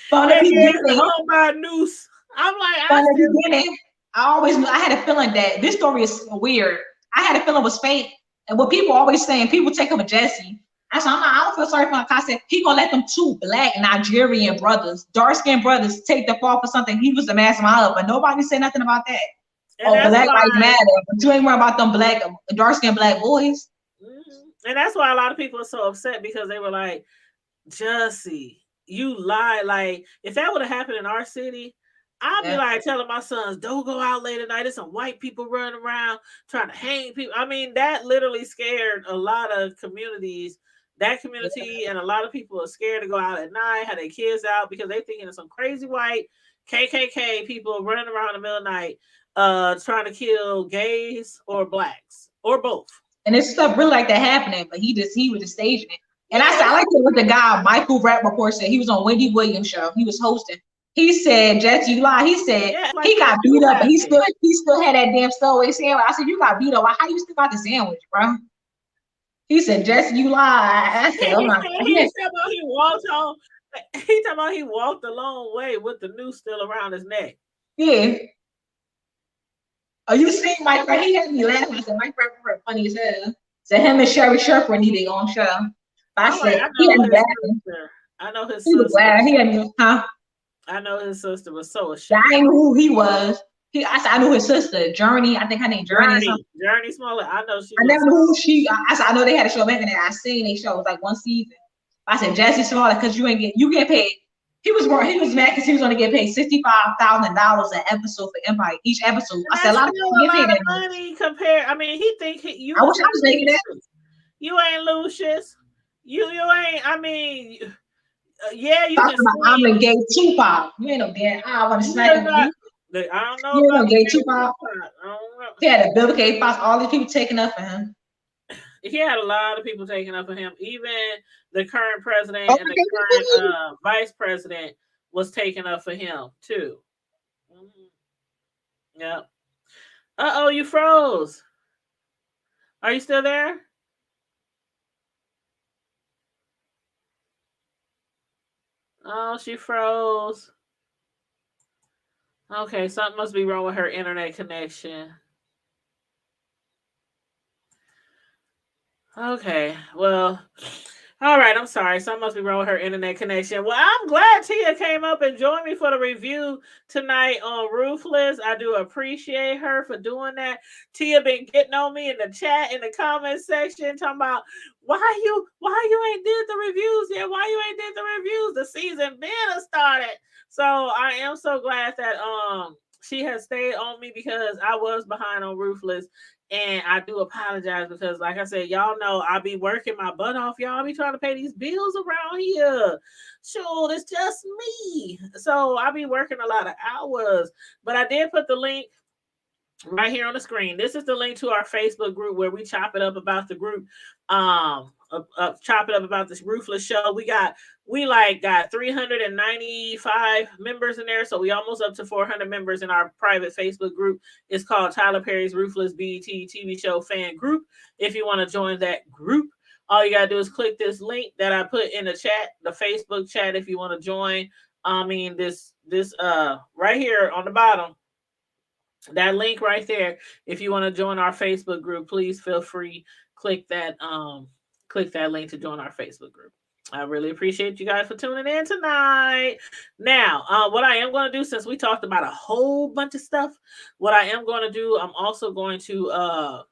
From the beginning, home by a noose. I'm like, from the beginning, I always knew. I had a feeling that this story is weird. I had a feeling it was fake. And what people always saying, people take him with Jesse. I said, I don't feel sorry for him. I said, he gonna let them 2 black Nigerian brothers, dark-skinned brothers, take the fall for something he was the mastermind of, but nobody said nothing about that. And Black Lives Matter, but you ain't worried about them dark-skinned black boys. And that's why a lot of people are so upset, because they were like, Jussie, you lie. Like, if that would have happened in our city, I'd be like telling my sons, don't go out late at night. There's some white people running around trying to hang people. I mean, that literally scared a lot of communities. That community and a lot of people are scared to go out at night, have their kids out, because they thinking of some crazy white KKK people running around in the middle of the night trying to kill gays or blacks or both. And it's stuff really like that happening, but he was just staging it. And I said, I like what the guy Michael Rappaport said. He was on Wendy Williams' show. He was hosting. He said, Jesse, you lie. He said he got beat up, but he still had that damn stowaway sandwich. I said, you got beat up. How you still got the sandwich, bro? He said, Jesse, you lie. I said, oh my God. He talking about he walked a long way with the noose still around his neck. Yeah. Oh, you see Mike? He had me laughing. I said, Mike Rappaport funny as hell. So him and Sherry Sherper need their own show. I said, I know his sister. I know his sister was so ashamed. I knew who he was. I knew his sister, Journey. I think her name Journey. Journey Smollett. I know she. I never knew who she. I know they had a show back in there. I seen they show. It was like one season. I said Jesse Smollett, because you get paid. He was mad because he was only getting paid $65,000 an episode for Empire. Each episode. I said a lot of people get paid that money compared. I mean, he think you. I wish I was making that. You ain't Lucius. You ain't. I mean. Yeah, you can. I'm a gay Tupac. You ain't no damn. I want to smack him. I don't know. You ain't no gay Tupac. He had a Bill K. Fox. All these people taking up for him. He had a lot of people taking up for him. Even the current president and the current vice president was taking up for him too. Yep. Uh-oh, you froze. Are you still there? Oh, she froze. Okay, something must be wrong with her internet connection. Okay, well, all right, I'm sorry. Something must be wrong with her internet connection. Well, I'm glad Tia came up and joined me for the review tonight on Ruthless. I do appreciate her for doing that. Tia been getting on me in the chat, in the comment section, talking about why you ain't did the reviews yet? Why you ain't did the reviews? The season been started. So I am so glad that she has stayed on me, because I was behind on Ruthless. And I do apologize, because, like I said, y'all know I be working my butt off. Y'all be trying to pay these bills around here. Sure, it's just me. So I be working a lot of hours. But I did put the link right here on the screen. This is the link to our Facebook group where we chop it up about the group. Chop it up about this Ruthless show. We got 395 members in there, so we almost up to 400 members in our private Facebook group. It's called Tyler Perry's Ruthless BET TV Show Fan Group. If you want to join that group, all you gotta do is click this link that I put in the chat, the Facebook chat. If you want to join, this right here on the bottom, that link right there. If you want to join our Facebook group, please feel free. Click that link to join our Facebook group. I really appreciate you guys for tuning in tonight. Now, what I am going to do, since we talked about a whole bunch of stuff, what I am going to do, I'm also going to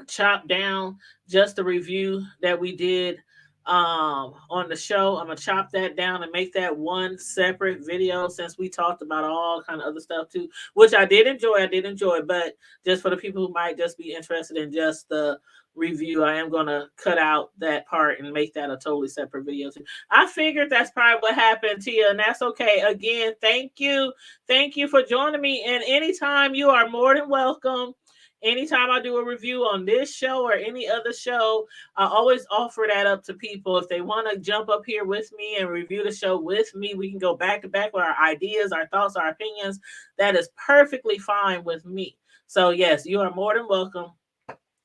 chop down just the review that we did on the show. I'm going to chop that down and make that one separate video, since we talked about all kind of other stuff too, which I did enjoy, but just for the people who might just be interested in just the review, I am going to cut out that part and make that a totally separate video too. I figured that's probably what happened, Tia, and that's okay. Again, thank you for joining me, and anytime, you are more than welcome. Anytime I do a review on this show or any other show, I always offer that up to people. If they want to jump up here with me and review the show with me, we can go back to back with our ideas, our thoughts, our opinions. That is perfectly fine with me. So yes, you are more than welcome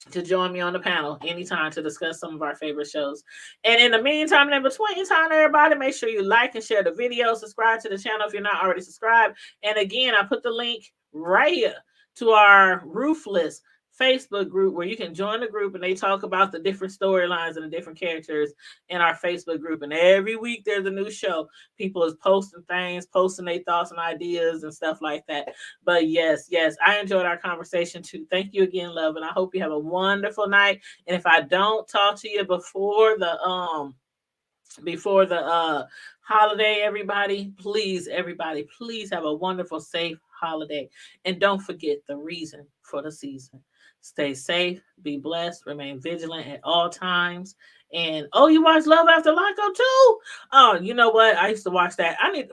to join me on the panel anytime to discuss some of our favorite shows. And in the meantime, and in between time, everybody, make sure you like and share the video, subscribe to the channel if you're not already subscribed. And again, I put the link right here to our Ruthless Facebook group where you can join the group and they talk about the different storylines and the different characters in our Facebook group. And every week there's a new show. People is posting things, posting their thoughts and ideas and stuff like that. But yes, I enjoyed our conversation too. Thank you again, love, and I hope you have a wonderful night. And if I don't talk to you before the holiday, everybody please have a wonderful, safe holiday, and don't forget the reason for the season. Stay safe, be blessed, remain vigilant at all times. And oh, you watch Love After Lockup too? Oh, you know what, I used to watch that. I need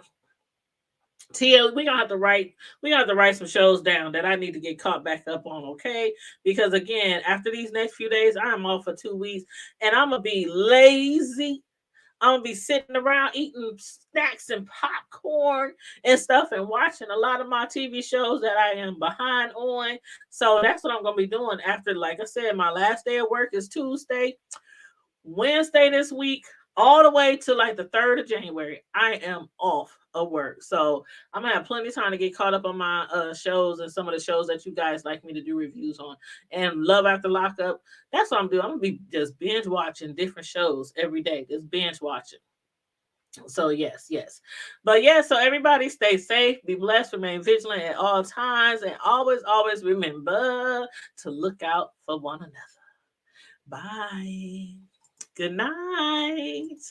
TL, we gonna have to write some shows down that I need to get caught back up on, okay? Because again, after these next few days, I'm off for 2 weeks and I'm gonna be lazy. I'm gonna be sitting around eating snacks and popcorn and stuff and watching a lot of my TV shows that I am behind on. So that's what I'm gonna be doing after, like I said, my last day of work is Tuesday. Wednesday this week, all the way to like the 3rd of January, I am off of work. So I'm gonna have plenty of time to get caught up on my shows and some of the shows that you guys like me to do reviews on. And Love After Lockup, that's what I'm doing. I'm gonna be just binge watching different shows every day, just binge watching. So yes. But yeah, so everybody stay safe, be blessed, remain vigilant at all times, and always remember to look out for one another. Bye. Good night.